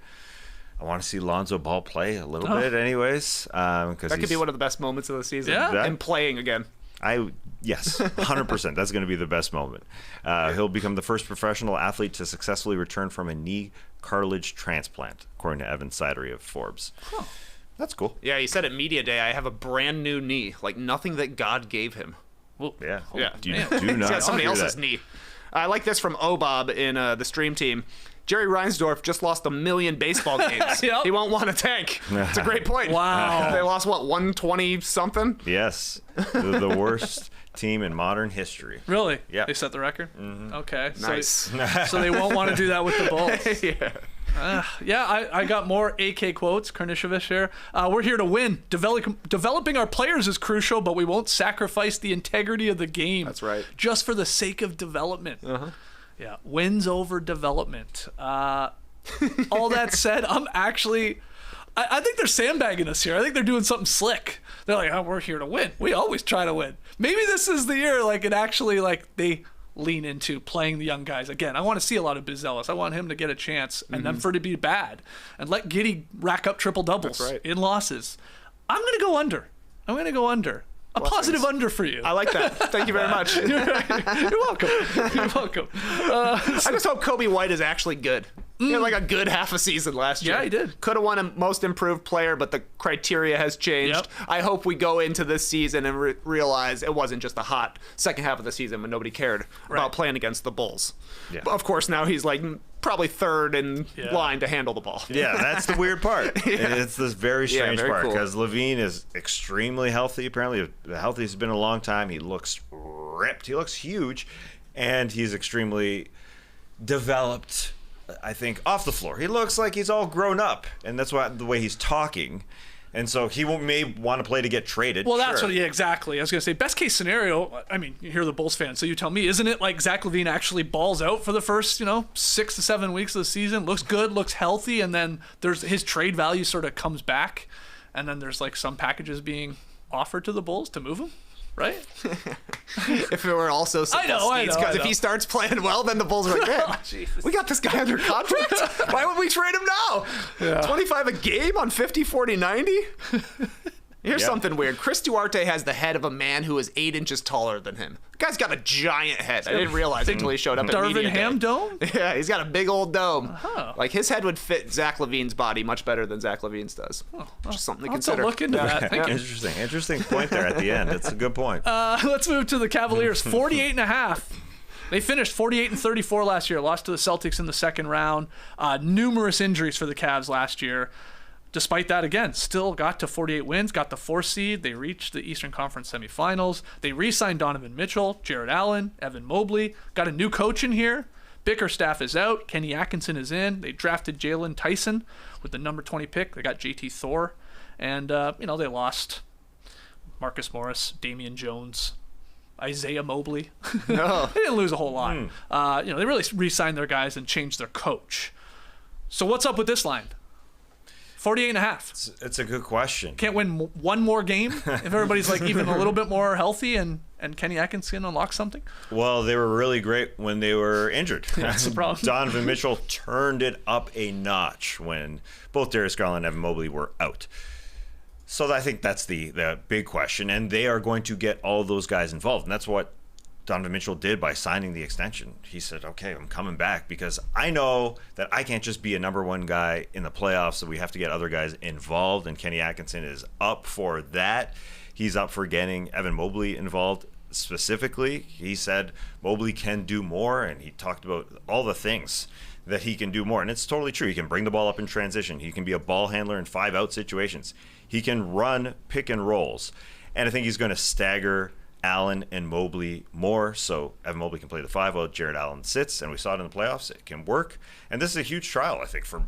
I want to see Lonzo Ball play a little bit anyways. That could be one of the best moments of the season. Yeah. And playing again. Yes, 100%. That's going to be the best moment. He'll become the first professional athlete to successfully return from a knee cartilage transplant, according to Evan Sidery of Forbes. Huh. That's cool. Yeah, he said at Media Day, I have a brand new knee, like nothing that God gave him. Well, yeah. Yeah. Do He's not got somebody do else's that. knee. I like this from Obob in the stream team. Jerry Reinsdorf just lost 1 million baseball games. Yep. He won't want to tank. It's a great point. Wow. They lost, 120 something? Yes, the worst team in modern history. Really? Yeah. They set the record? Mm-hmm. Okay. Nice. So they won't want to do that with the Bulls. Yeah. I got more AK quotes, Karnisovas here. We're here to win. Developing our players is crucial, but we won't sacrifice the integrity of the game. That's right. Just for the sake of development. Yeah, wins over development. All that said, I think they're sandbagging us here. I think they're doing something slick. They're like, oh, we're here to win. We always try to win. Maybe this is the year, they lean into playing the young guys. Again, I want to see a lot of Buzelis. I want him to get a chance and then for it to be bad. And let Giddey rack up triple-doubles in losses. I'm going to go under. A positive under for you. I like that. Thank you very much. You're welcome. You're welcome. I just hope Kobe White is actually good. He had like a good half a season last year. Yeah, he did. Could have won a most improved player, but the criteria has changed. Yep. I hope we go into this season and realize it wasn't just a hot second half of the season when nobody cared about playing against the Bulls. Yeah. But of course, now he's like probably third in line to handle the ball. Yeah, that's the weird part. It's this very strange very part cool. because LaVine is extremely healthy. Apparently, the healthiest he's been in a long time. He looks ripped. He looks huge, and he's extremely developed. I think off the floor, he looks like he's all grown up, and that's why the way he's talking. And so he may want to play to get traded. Well, that's sure. what, exactly. I was going to say, best case scenario, I mean, you're the Bulls fan, so you tell me, isn't it like Zach LaVine actually balls out for the first, 6 to 7 weeks of the season, looks good, looks healthy, and then there's his trade value sort of comes back, and then there's like some packages being offered to the Bulls to move him, right? If it were also simple I know. because if he starts playing well, then the Bulls are like, man, Jesus. we got this guy under contract. Why would we trade him now? Yeah. 25 a game on 50, 40, 90? Here's something weird. Chris Duarte has the head of a man who is 8 inches taller than him. The guy's got a giant head. I didn't realize it until he showed up at Darvin media Ham day. dome? Yeah, he's got a big old dome. Uh-huh. Like his head would fit Zach LaVine's body much better than Zach LaVine's does. Just something to I'll have to consider. look into that. Thank you. Interesting point there at the end. It's a good point. Let's move to the Cavaliers. 48.5. They finished 48-34 last year. Lost to the Celtics in the second round. Numerous injuries for the Cavs last year. Despite that, again, still got to 48 wins, got the 4th seed. They reached the Eastern Conference semifinals. They re-signed Donovan Mitchell, Jared Allen, Evan Mobley. Got a new coach in here. Bickerstaff is out. Kenny Atkinson is in. They drafted Jalen Tyson with the number 20 pick. They got JT Thor. And, they lost Marcus Morris, Damian Jones, Isaiah Mobley. No. They didn't lose a whole lot. They really re-signed their guys and changed their coach. So what's up with this line? 48.5. It's a good question. Can't win one more game if everybody's like even a little bit more healthy and Kenny Atkinson unlocks something? Well, they were really great when they were injured. That's the problem. Donovan Mitchell turned it up a notch when both Darius Garland and Evan Mobley were out. So I think that's the big question, and they are going to get all those guys involved, and that's what Donovan Mitchell did by signing the extension. He said, okay, I'm coming back because I know that I can't just be a number one guy in the playoffs, so we have to get other guys involved, and Kenny Atkinson is up for that. He's up for getting Evan Mobley involved specifically. He said Mobley can do more, and he talked about all the things that he can do more, and it's totally true. He can bring the ball up in transition. He can be a ball handler in 5-out situations. He can run pick and rolls, and I think he's going to stagger Allen and Mobley more, so Evan Mobley can play the 5 while Jared Allen sits, and we saw it in the playoffs. It can work, and this is a huge trial, I think, for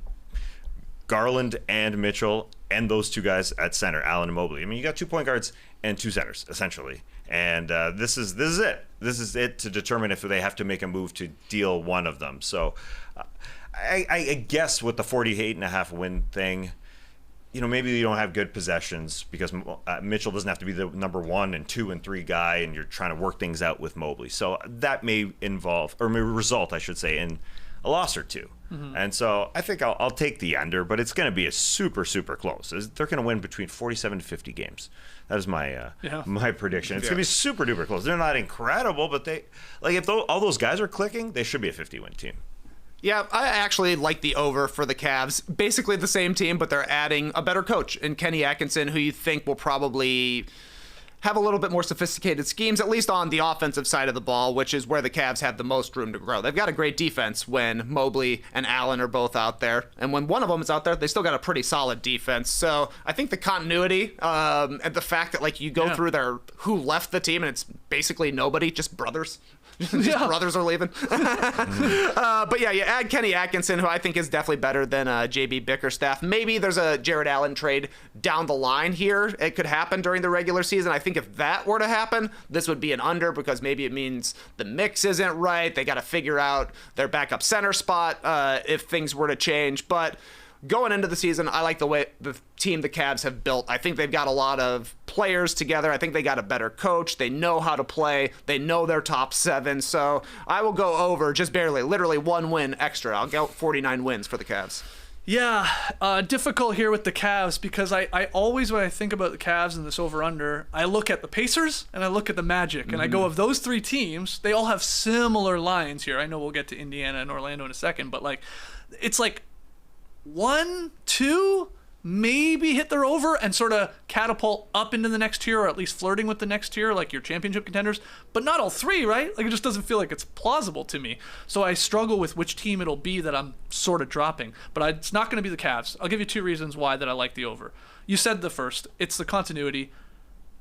Garland and Mitchell and those two guys at center, Allen and Mobley. I mean, you got 2 point guards and 2 centers, essentially, and this is it. This is it to determine if they have to make a move to deal one of them. So I guess with the 48.5 win thing, maybe you don't have good possessions because Mitchell doesn't have to be the number 1 and 2 and 3 guy, and you're trying to work things out with Mobley. So that may involve, or may result, I should say, in a loss or two. Mm-hmm. And so I think I'll take the under, but it's going to be a super, super close. They're going to win between 47 to 50 games. That is my my prediction. It's going to be super duper close. They're not incredible, but if all those guys are clicking, they should be a 50-win team. Yeah, I actually like the over for the Cavs. Basically the same team, but they're adding a better coach in Kenny Atkinson, who you think will probably have a little bit more sophisticated schemes, at least on the offensive side of the ball, which is where the Cavs have the most room to grow. They've got a great defense when Mobley and Allen are both out there. And when one of them is out there, they still got a pretty solid defense. So I think the continuity and the fact that you go through who left the team and it's basically nobody, just brothers. Brothers are leaving. But yeah, you add Kenny Atkinson, who I think is definitely better than JB Bickerstaff. Maybe there's a Jared Allen trade down the line here. It could happen during the regular season. I think if that were to happen, this would be an under because maybe it means the mix isn't right. They got to figure out their backup center spot if things were to change. But going into the season, I like the way the team the Cavs have built. I think they've got a lot of players together. I think they got a better coach. They know how to play. They know their top 7. So I will go over just barely, literally 1 win extra. I'll go 49 wins for the Cavs. Yeah, difficult here with the Cavs because I always, when I think about the Cavs and this over-under, I look at the Pacers and I look at the Magic, and I go, of those three teams, they all have similar lines here. I know we'll get to Indiana and Orlando in a second, but like, it's like 1, 2, maybe hit their over and sort of catapult up into the next tier, or at least flirting with the next tier, like your championship contenders, but not all three, right? Like, it just doesn't feel like it's plausible to me. So I struggle with which team it'll be that I'm sort of dropping, but it's not going to be the Cavs. I'll give you 2 reasons why that I like the over. You said the first, it's the continuity.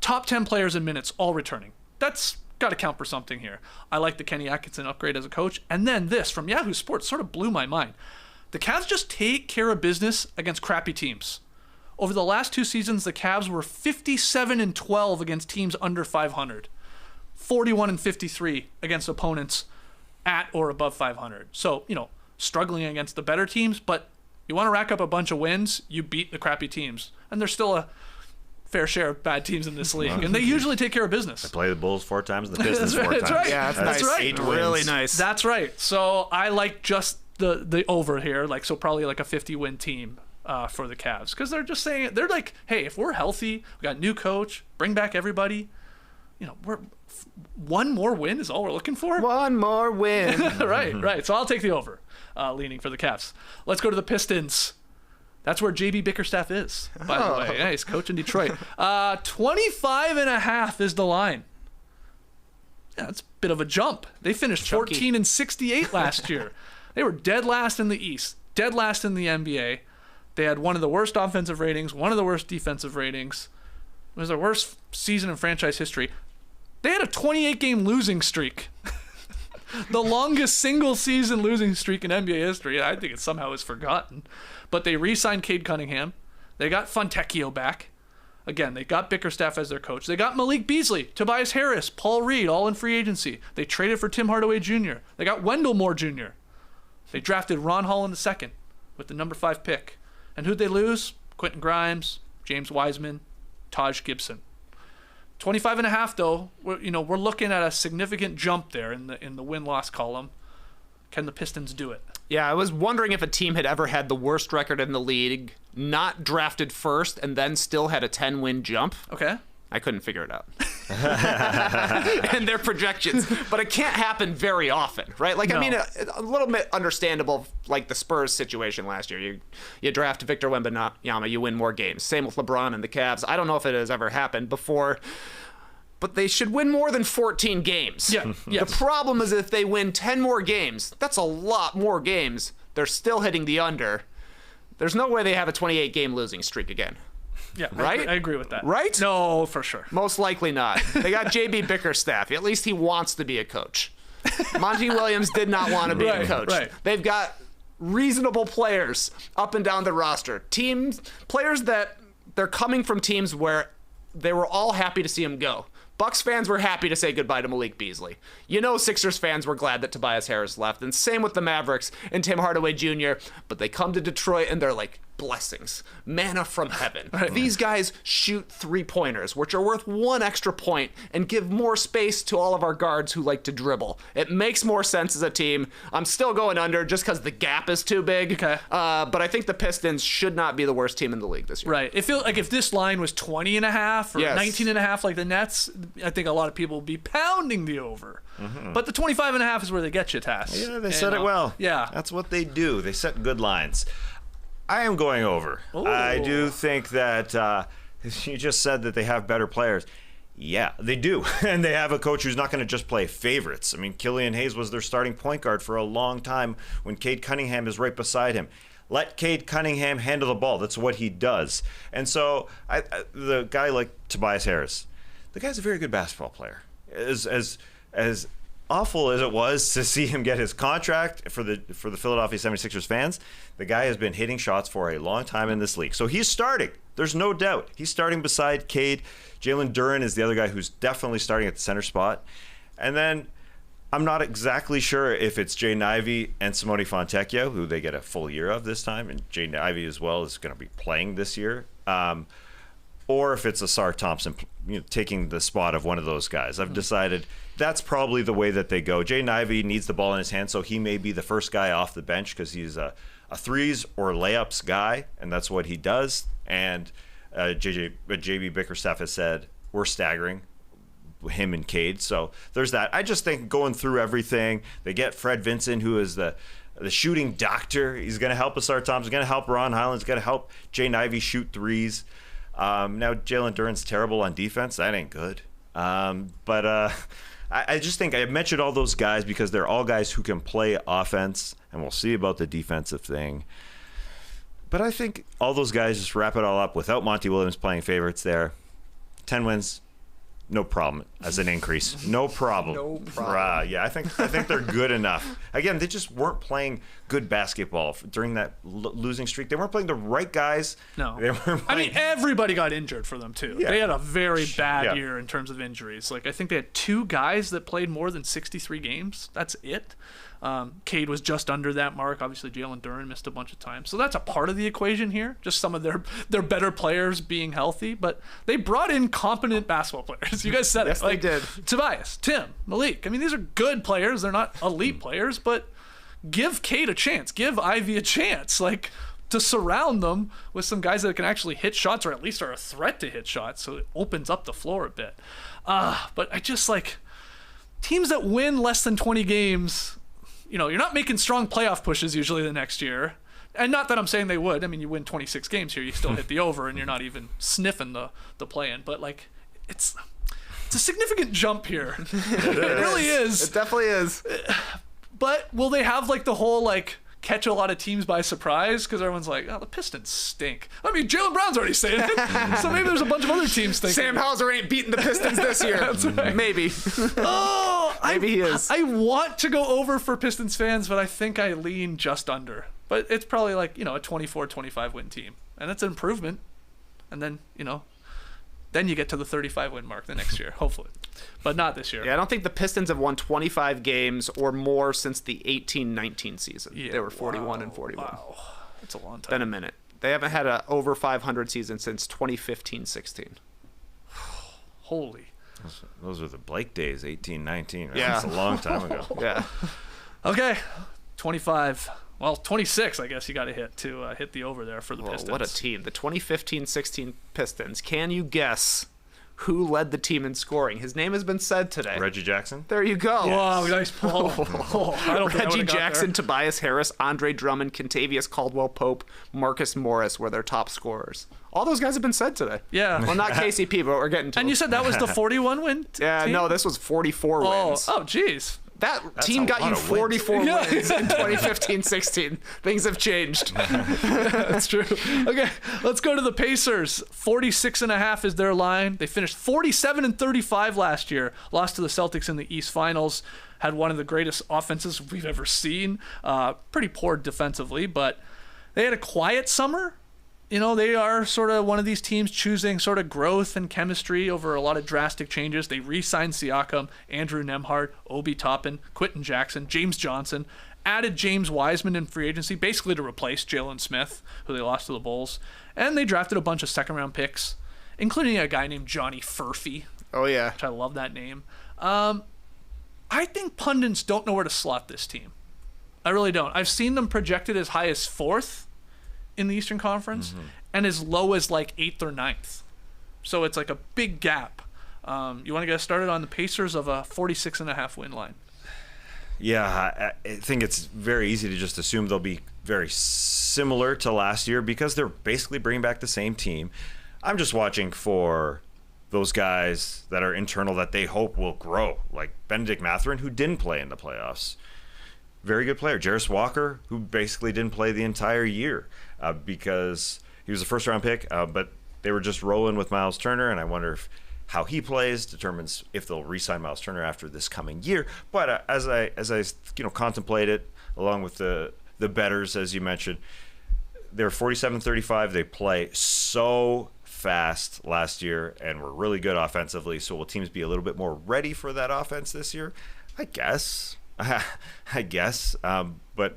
Top 10 players in minutes, all returning. That's got to count for something here. I like the Kenny Atkinson upgrade as a coach. And then this from Yahoo Sports sort of blew my mind. The Cavs just take care of business against crappy teams. Over the last 2 seasons, the Cavs were 57-12 against teams under 500, 41-53 against opponents at or above 500. So, struggling against the better teams, but you want to rack up a bunch of wins, you beat the crappy teams. And there's still a fair share of bad teams in this league, and they usually take care of business. They play the Bulls 4 times and the Pistons 4 times. That's right. Yeah, that's nice. right. 8 wins. Really nice. That's right. So I like just the over here, like, so probably like a 50-win team for the Cavs, because they're just saying, they're like, hey, if we're healthy, we got a new coach, bring back everybody, we're one more win is all we're looking for. One more win. Right. So I'll take the over, leaning for the Cavs. Let's go to the Pistons. That's where JB Bickerstaff is, by the way. Yeah, he's coaching Detroit. 25.5 is the line. Yeah, that's a bit of a jump. They finished 14-68 last year. They were dead last in the East, dead last in the NBA. They had one of the worst offensive ratings, one of the worst defensive ratings. It was their worst season in franchise history. They had a 28-game losing streak. The longest single-season losing streak in NBA history. I think it somehow is forgotten. But they re-signed Cade Cunningham. They got Fontecchio back. Again, they got Bickerstaff as their coach. They got Malik Beasley, Tobias Harris, Paul Reed, all in free agency. They traded for Tim Hardaway Jr. They got Wendell Moore Jr. They drafted Ron Holland II with the number 5 pick. And who'd they lose? Quentin Grimes, James Wiseman, Taj Gibson. 25.5 though. We're looking at a significant jump there in the win-loss column. Can the Pistons do it? Yeah, I was wondering if a team had ever had the worst record in the league, not drafted first, and then still had a 10-win jump. Okay. I couldn't figure it out. And their projections. But it can't happen very often, right? Like, no. I mean, a little bit understandable, like the Spurs situation last year. You draft Victor Wembanyama, you win more games. Same with LeBron and the Cavs. I don't know if it has ever happened before, but they should win more than 14 games. Yeah. Yes. The problem is if they win 10 more games, that's a lot more games. They're still hitting the under. There's no way they have a 28-game losing streak again. Yeah, right? I agree with that. Right? No, for sure. Most likely not. They got JB Bickerstaff. At least he wants to be a coach. Monty Williams did not want to be a coach. Right. They've got reasonable players up and down the roster. Players that they're coming from teams where they were all happy to see him go. Bucks fans were happy to say goodbye to Malik Beasley. Sixers fans were glad that Tobias Harris left. And same with the Mavericks and Tim Hardaway Jr. But they come to Detroit and they're like, blessings, manna from heaven. Right. These guys shoot 3-pointers, which are worth 1 extra point, and give more space to all of our guards who like to dribble. It makes more sense as a team. I'm still going under just because the gap is too big. Okay. But I think the Pistons should not be the worst team in the league this year. Right. It feels like if this line was 20.5 or 19.5 like the Nets, I think a lot of people would be pounding the over. Mm-hmm. But the 25.5 is where they get you, Tass. Yeah, they said it well. Yeah. That's what they do. They set good lines. I am going over. Ooh. I do think that you just said that they have better players. Yeah, they do. And they have a coach who's not going to just play favorites. I mean, Killian Hayes was their starting point guard for a long time when Cade Cunningham is right beside him. Let Cade Cunningham handle the ball. That's what he does. And so the guy like Tobias Harris, the guy's a very good basketball player. As awful as it was to see him get his contract for the Philadelphia 76ers fans, the guy has been hitting shots for a long time in this league. So he's starting. There's no doubt. He's starting beside Cade. Jalen Duren is the other guy who's definitely starting at the center spot. And then I'm not exactly sure if it's Jay Ivey and Simone Fontecchio, who they get a full year of this time, and Jay Ivey as well is going to be playing this year, or if it's Asar Thompson taking the spot of one of those guys. I've decided that's probably the way that they go. Jay Ivey needs the ball in his hand, so he may be the first guy off the bench because he's a a threes or layups guy, and that's what he does. And JB Bickerstaff has said we're staggering him and Cade. So there's that. I just think going through everything, they get Fred Vinson, who is the shooting doctor. He's going to help Asar Thompson. He's going to help Ron Highland. He's going to help Jay Ivey shoot threes. Now Jalen Duren's terrible on defense. That ain't good. But I just think I mentioned all those guys because they're all guys who can play offense, and we'll see about the defensive thing. But I think all those guys just wrap it all up without Monty Williams playing favorites there. 10 wins, no problem as an increase. No problem. No problem. Yeah, I think they're good enough. Again, they just weren't playing good basketball during that losing streak. They weren't playing the right guys. No. They weren't I mean, everybody got injured for them, too. Yeah. They had a very bad Yeah. year in terms of injuries. Like, I think they had 2 guys that played more than 63 games. That's it. Cade was just under that mark. Obviously, Jalen Duren missed a bunch of times. So that's a part of the equation here, just some of their better players being healthy. But they brought in competent basketball players. You guys said Yes, it. Like, they did. Tobias, Tim, Malik. I mean, these are good players. They're not elite players, but give Cade a chance. Give Ivy a chance. Like, to surround them with some guys that can actually hit shots or at least are a threat to hit shots. So it opens up the floor a bit. But I just like teams that win less than 20 games. You know, you're not making strong playoff pushes usually the next year. And not that I'm saying they would. I mean, you win 26 games here, you still hit the over, and you're not even sniffing the play-in. But, like, it's a significant jump here. It really is. It definitely is. But will they have, like, the whole, like, catch a lot of teams by surprise? Because everyone's like, oh, the Pistons stink. I mean, Jalen Brown's already saying it. So maybe there's a bunch of other teams thinking. Sam Hauser ain't beating the Pistons this year. That's right. Maybe. Oh, Maybe he is. I want to go over for Pistons fans, but I think I lean just under. But it's probably like, you know, a 24-25 win team. And that's an improvement. And then, you know, then you get to the 35 win mark the next year, hopefully. But not this year. Yeah, I don't think the Pistons have won 25 games or more since the 18-19 season. Yeah, They were 41 and 41. Wow. That's a long time. Been a minute. They haven't had a over 500 season since 2015-16. Holy. Those were the Blake days, 18, 19. Right? Yeah. That's a long time ago. Yeah. Okay. 25. Well, 26, I guess you got to hit to hit the over there for the Well, Pistons. what a team. The 2015-16 Pistons. Can you guess who led the team in scoring? His name has been said today. Reggie Jackson? There you go. Wow, nice pull. Oh, I don't think I Reggie would've got Jackson, there. Tobias Harris, Andre Drummond, Contavious Caldwell-Pope, Marcus Morris were their top scorers. All those guys have been said today. Yeah. Well, not KCP, but we're getting to And them. you said that was the 41 win Yeah, team? no, this was 44 wins. Oh, jeez. That team a got lot you of wins. 44 Yeah. wins in 2015-16. Things have changed. That's true. Okay, let's go to the Pacers. 46.5 is their line. They finished 47-35 last year. Lost to the Celtics in the East Finals. Had one of the greatest offenses we've ever seen. Pretty poor defensively, but they had a quiet summer. You know, they are sort of one of these teams choosing sort of growth and chemistry over a lot of drastic changes. They re-signed Siakam, Andrew Nembhard, Obi Toppin, Quentin Jackson, James Johnson, added James Wiseman in free agency, basically to replace Jalen Smith, who they lost to the Bulls. And they drafted a bunch of second-round picks, including a guy named Johnny Furphy, Oh, yeah. which I love that name. I think pundits don't know where to slot this team. I really don't. I've seen them projected as high as 4th in the Eastern Conference and as low as like 8th or 9th. So it's like a big gap. You want to get started on the Pacers of a 46.5 win line? Yeah, I think it's very easy to just assume they'll be very similar to last year because they're basically bringing back the same team. I'm just watching for those guys that are internal that they hope will grow, like Benedict Mathurin, who didn't play in the playoffs. Very good player. Jarris Walker, who basically didn't play the entire year because he was a first-round pick, but they were just rolling with Miles Turner, and I wonder if how he plays determines if they'll re-sign Miles Turner after this coming year. But as I contemplate it, along with the bettors, as you mentioned, they're 47-35. They play so fast last year and were really good offensively. So will teams be a little bit more ready for that offense this year? I guess. But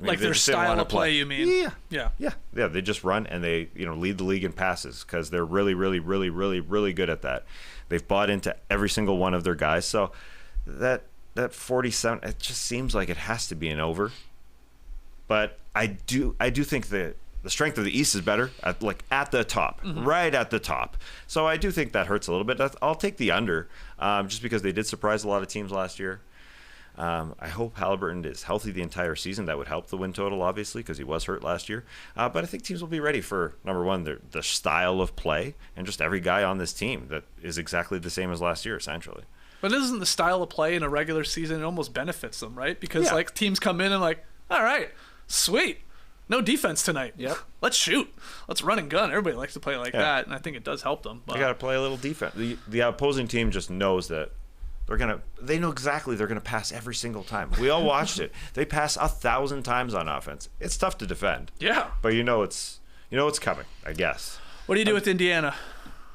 maybe Like they their just didn't style wanna of play, you mean? Yeah. They just run and they lead the league in passes because they're really, really, really, really, really good at that. They've bought into every single one of their guys. So that 47, it just seems like it has to be an over. But I do think that the strength of the East is better at the top, right at the top. So I do think that hurts a little bit. I'll take the under, just because they did surprise a lot of teams last year. I hope Halliburton is healthy the entire season. That would help the win total, obviously, because he was hurt last year. But I think teams will be ready for, number one, the style of play, and just every guy on this team that is exactly the same as last year, essentially. But isn't the style of play in a regular season, it almost benefits them, right? Because teams come in and all right, sweet. No defense tonight. Yep. Let's shoot. Let's run and gun. Everybody likes to play like that, and I think it does help them. But you got to play a little defense. The opposing team just knows that they know exactly they're gonna pass every single time. We all watched it. They pass 1,000 times on offense. It's tough to defend. Yeah. But it's coming, I guess. What do you do with Indiana?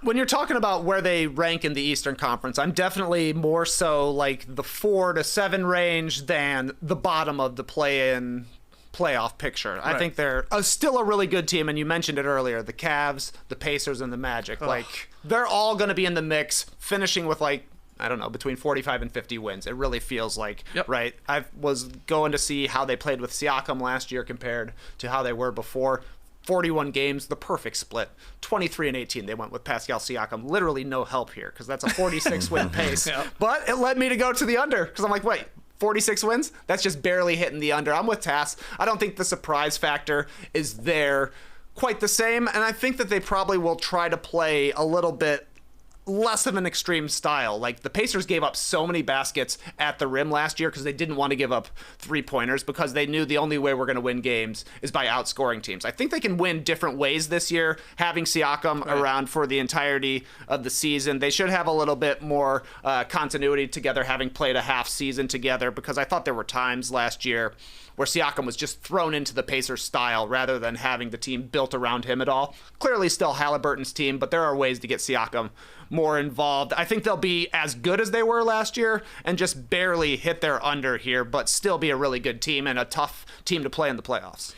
When you're talking about where they rank in the Eastern Conference, I'm definitely more so like the 4 to 7 range than the bottom of the play-in playoff picture. Right. I think they're still a really good team, and you mentioned it earlier, the Cavs, the Pacers, and the Magic. They're all going to be in the mix, finishing with I don't know, between 45 and 50 wins. It really feels like, right? I was going to see how they played with Siakam last year compared to how they were before. 41 games, the perfect split. 23 and 18, they went with Pascal Siakam. Literally no help here, because that's a 46-win pace. But it led me to go to the under, because I'm like, wait, 46 wins? That's just barely hitting the under. I'm with Tass. I don't think the surprise factor is there quite the same, and I think that they probably will try to play a little bit less of an extreme style. Like, the Pacers gave up so many baskets at the rim last year because they didn't want to give up three-pointers, because they knew the only way we're going to win games is by outscoring teams. I think they can win different ways this year, having Siakam around for the entirety of the season. They should have a little bit more continuity together, having played a half season together, because I thought there were times last year where Siakam was just thrown into the Pacers style rather than having the team built around him at all. Clearly still Halliburton's team, but there are ways to get Siakam more involved. I think they'll be as good as they were last year and just barely hit their under here, but still be a really good team and a tough team to play in the playoffs.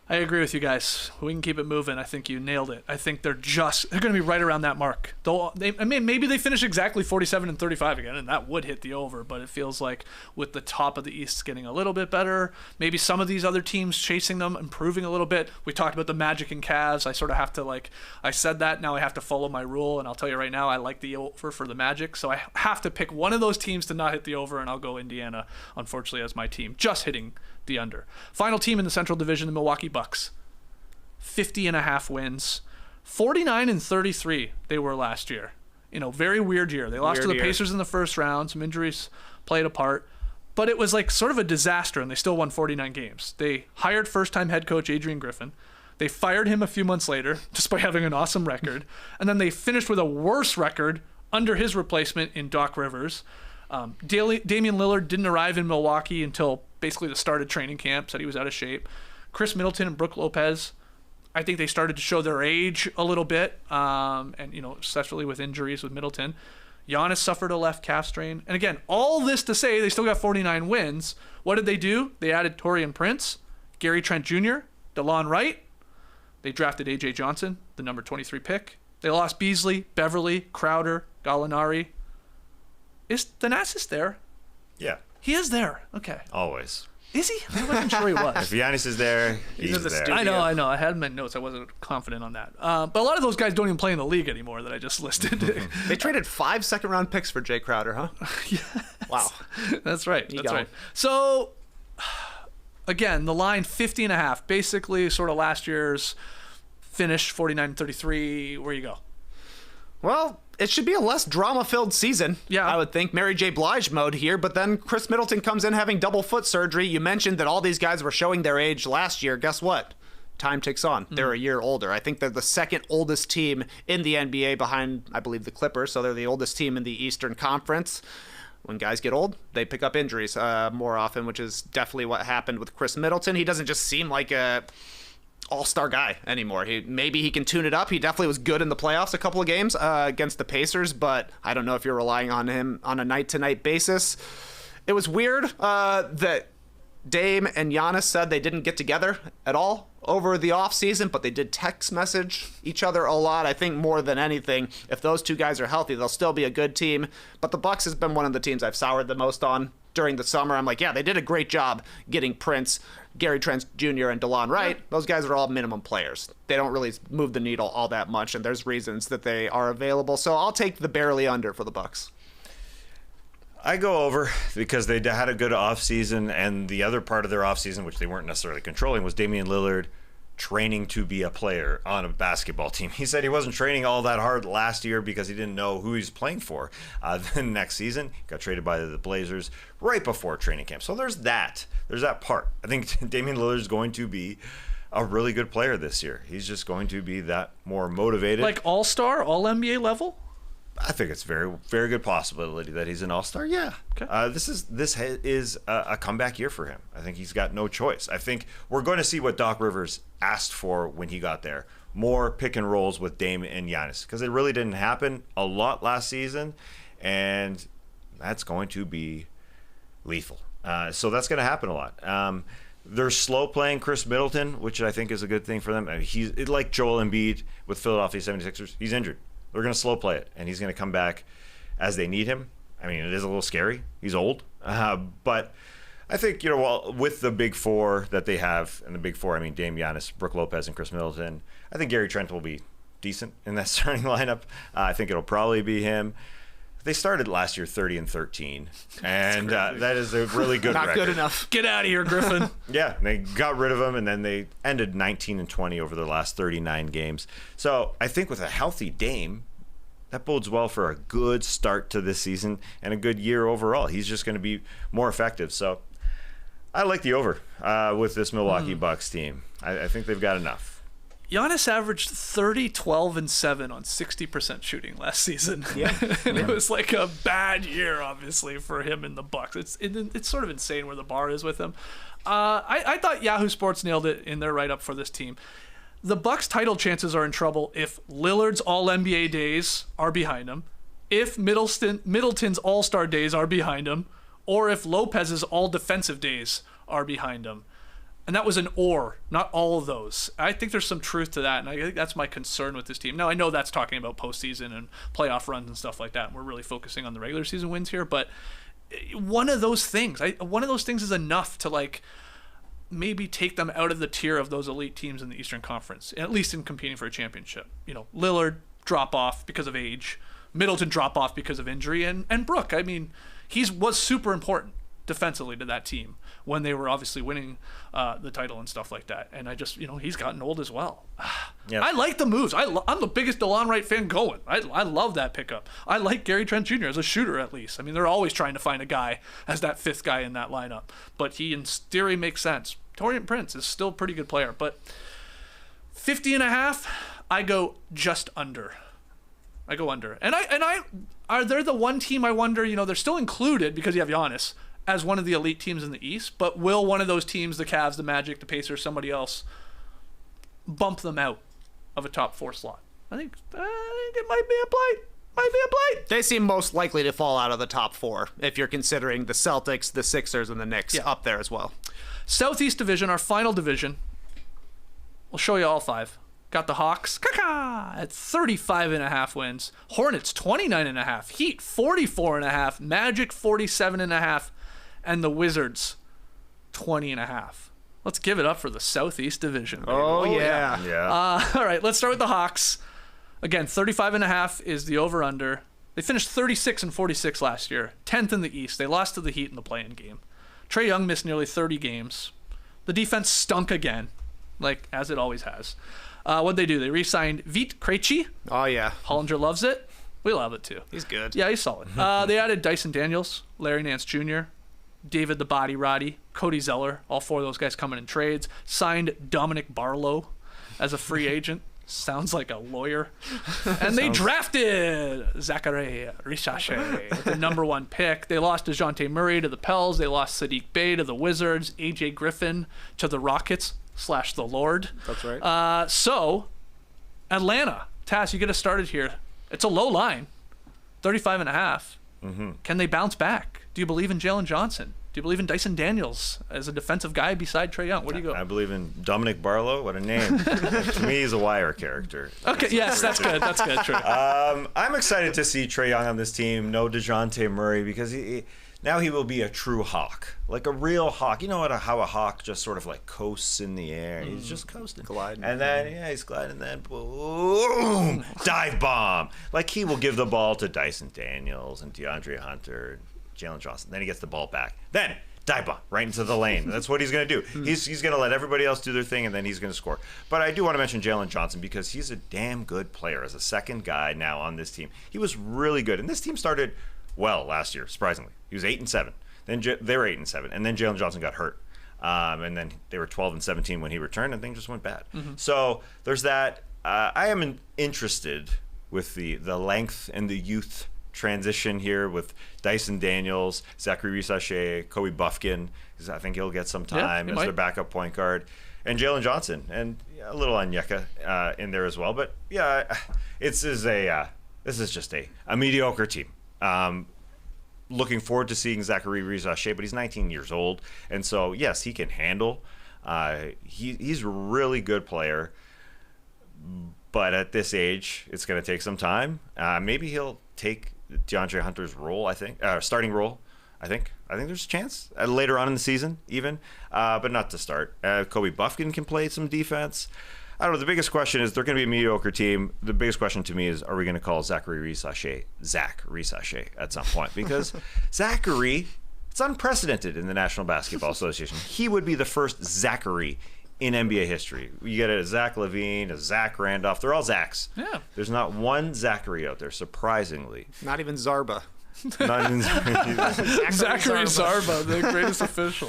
I agree with you guys. We can keep it moving. I think you nailed it. I think they're going to be right around that mark. Maybe they finish exactly 47 and 35 again, and that would hit the over, but it feels like with the top of the East getting a little bit better, maybe some of these other teams chasing them, improving a little bit. We talked about the Magic and Cavs. I sort of have to, I said that, now I have to follow my rule, and I'll tell you right now, I like the over for the Magic, so I have to pick one of those teams to not hit the over, and I'll go Indiana, unfortunately, as my team, just hitting the under. Final team in the Central Division, the Milwaukee Bucks. 50.5 wins. 49 and 33 they were last year. Very weird year. They lost to the Pacers in the first round. Some injuries played a part. But it was sort of a disaster, and they still won 49 games. They hired first-time head coach Adrian Griffin. They fired him a few months later, despite having an awesome record. And then they finished with a worse record under his replacement in Doc Rivers. Damian Lillard didn't arrive in Milwaukee until basically the start of training camp, said he was out of shape. Chris Middleton and Brook Lopez, I think they started to show their age a little bit, and especially with injuries with Middleton. Giannis suffered a left calf strain. And again, all this to say they still got 49 wins. What did they do? They added Taurean Prince, Gary Trent Jr., DeLon Wright. They drafted A.J. Johnson, the number 23 pick. They lost Beasley, Beverly, Crowder, Gallinari. Is Thanasis there? Yeah. He is there. Okay. Always. Is he? I wasn't sure he was. If Giannis is there, he's there. I know. I had my notes. I wasn't confident on that. But a lot of those guys don't even play in the league anymore that I just listed. They traded 5 second-round picks for Jay Crowder, huh? Yes. Wow. That's right. That's right. So, again, the line 50.5, basically sort of last year's finish, 49-33. Where you go? Well, it should be a less drama-filled season, I would think. Mary J. Blige mode here, but then Chris Middleton comes in having double foot surgery. You mentioned that all these guys were showing their age last year. Guess what? Time ticks on. They're a year older. I think they're the second oldest team in the NBA behind, I believe, the Clippers, so they're the oldest team in the Eastern Conference. When guys get old, they pick up injuries more often, which is definitely what happened with Chris Middleton. He doesn't just seem like a all-star guy anymore. Maybe he can tune it up. He definitely was good in the playoffs a couple of games against the Pacers, but I don't know if you're relying on him on a night-to-night basis. It was weird that Dame and Giannis said they didn't get together at all over the offseason, but they did text message each other a lot. I think more than anything, if those two guys are healthy, they'll still be a good team. But the Bucks has been one of the teams I've soured the most on during the summer. I'm like, yeah, they did a great job getting Prince, Gary Trent Jr., and DeLon Wright. Yeah. Those guys are all minimum players. They don't really move the needle all that much, and there's reasons that they are available. So I'll take the barely under for the Bucks. I go over because they had a good offseason, and the other part of their offseason, which they weren't necessarily controlling, was Damian Lillard training to be a player on a basketball team. He said he wasn't training all that hard last year because he didn't know who he's playing for. Then next season, he got traded by the Blazers right before training camp. So there's that. There's that part. I think Damian Lillard is going to be a really good player this year. He's just going to be that more motivated. Like all-star, all-NBA level? I think it's very, very good possibility that he's an all-star. Yeah. Okay. This is a comeback year for him. I think he's got no choice. I think we're going to see what Doc Rivers asked for when he got there. More pick and rolls with Dame and Giannis, because it really didn't happen a lot last season, and that's going to be lethal. So that's going to happen a lot. They're slow playing Chris Middleton, which I think is a good thing for them. I mean, he's like Joel Embiid with Philadelphia 76ers. He's injured. They're going to slow play it, and he's going to come back as they need him. I mean, it is a little scary. He's old. But I think, with the big four that they have, and the big four, I mean, Dame, Giannis, Brook Lopez, and Chris Middleton, I think Gary Trent will be decent in that starting lineup. I think it'll probably be him. They started last year 30-13, and that is a really good record. Not good enough. Get out of here, Griffin. Yeah, they got rid of him, and then they ended 19-20 over their last 39 games. So I think with a healthy Dame, that bodes well for a good start to this season and a good year overall. He's just going to be more effective. So I like the over with this Milwaukee Bucks team. I think they've got enough. Giannis averaged 30, 12, and 7 on 60% shooting last season. Yeah. And it was like a bad year, obviously, for him in the Bucks. It's sort of insane where the bar is with him. I thought Yahoo Sports nailed it in their write-up for this team. The Bucks' title chances are in trouble if Lillard's All-NBA days are behind him, if Middleton's All-Star days are behind him, or if Lopez's All-Defensive days are behind him. And that was an or, not all of those. I think there's some truth to that, and I think that's my concern with this team. Now, I know that's talking about postseason and playoff runs and stuff like that, and we're really focusing on the regular season wins here, but one of those things is enough to, maybe take them out of the tier of those elite teams in the Eastern Conference, at least in competing for a championship. Lillard drop off because of age, Middleton drop off because of injury, and Brook, I mean, was super important defensively to that team when they were obviously winning the title and stuff like that. And I just, he's gotten old as well. Yeah. I like the moves. I'm the biggest DeLon Wright fan going. I love that pickup. I like Gary Trent Jr. as a shooter, at least. I mean, they're always trying to find a guy as that fifth guy in that lineup. But he, in theory, makes sense. Taurean Prince is still a pretty good player. But 50.5, I go just under. I go under. And they're the one team I wonder, they're still included because you have Giannis as one of the elite teams in the East, but will one of those teams, the Cavs, the Magic, the Pacers, somebody else, bump them out of a top 4 slot? I think it might be a blight. They seem most likely to fall out of the top 4 if you're considering the Celtics, the Sixers, and the Knicks up there as well. Southeast Division, our final division. We'll show you all 5. Got the Hawks at 35.5 wins. Hornets 29.5. Heat 44.5. Magic 47.5. And the Wizards 20.5. Let's give it up for the Southeast Division. Baby. Oh, yeah. All right, let's start with the Hawks. Again, 35.5 is the over-under. They finished 36-46 last year, 10th in the East. They lost to the Heat in the play-in game. Trae Young missed nearly 30 games. The defense stunk again, as it always has. What'd they do? They re-signed Vit Krejci. Oh, yeah. Hollinger loves it. We love it, too. He's good. Yeah, he's solid. They added Dyson Daniels, Larry Nance Jr., David the Body Roddy, Cody Zeller, all 4 of those guys coming in trades. Signed Dominic Barlow as a free agent. Sounds like a lawyer. And they drafted Zachary Richache with the number 1 pick. They lost DeJounte Murray to the Pels. They lost Sadiq Bey to the Wizards. AJ Griffin to the Rockets / the Lord. That's right. So, Atlanta. Tass, you get us started here. It's a low line. 35.5. Mm-hmm. Can they bounce back? Do you believe in Jalen Johnson? Do you believe in Dyson Daniels as a defensive guy beside Trae Young? Where do you go? I believe in Dominic Barlow. What a name. To me, he's a Wire character. Okay, yes, that's good. That's good, true. I'm excited to see Trae Young on this team. No DeJounte Murray because Now he will be a true Hawk, like a real Hawk. You know how a Hawk just sort of like coasts in the air. He's just coasting, gliding, and then he's gliding. Then boom, dive bomb. Like he will give the ball to Dyson Daniels and DeAndre Hunter, and Jalen Johnson. Then he gets the ball back. Then dive bomb right into the lane. That's what he's going to do. He's going to let everybody else do their thing, and then he's going to score. But I do want to mention Jalen Johnson because he's a damn good player as a second guy now on this team. He was really good, and this team started well last year. Surprisingly, he was 8-7. Then they were 8-7, and then Jalen Johnson got hurt, and then they were 12-17 when he returned, and things just went bad. So there's that. I am interested with the length and the youth transition here with Dyson Daniels, Zachary Risacher, Kobe Buffkin, because I think he'll get some time as their backup point guard, and Jalen Johnson, and a little Onyeka in there as well. But yeah, this is just a mediocre team. Looking forward to seeing Zachary Risacher, but he's 19 years old, and so yes, he can handle. He's a really good player, but at this age, it's going to take some time. Maybe he'll take DeAndre Hunter's role, I think, starting role. I think there's a chance later on in the season, even, but not to start. Kobe Buffkin can play some defense. I don't know. The biggest question is they're going to be a mediocre team. The biggest question to me is, are we going to call Zachary Risacher Zach Risacher at some point? Because Zachary, it's unprecedented in the National Basketball Association. He would be the first Zachary in NBA history. You get a Zach LaVine, a Zach Randolph. They're all Zachs. Yeah. There's not one Zachary out there, surprisingly. Not even Zarba. Not even Zachary Zarba, the greatest official.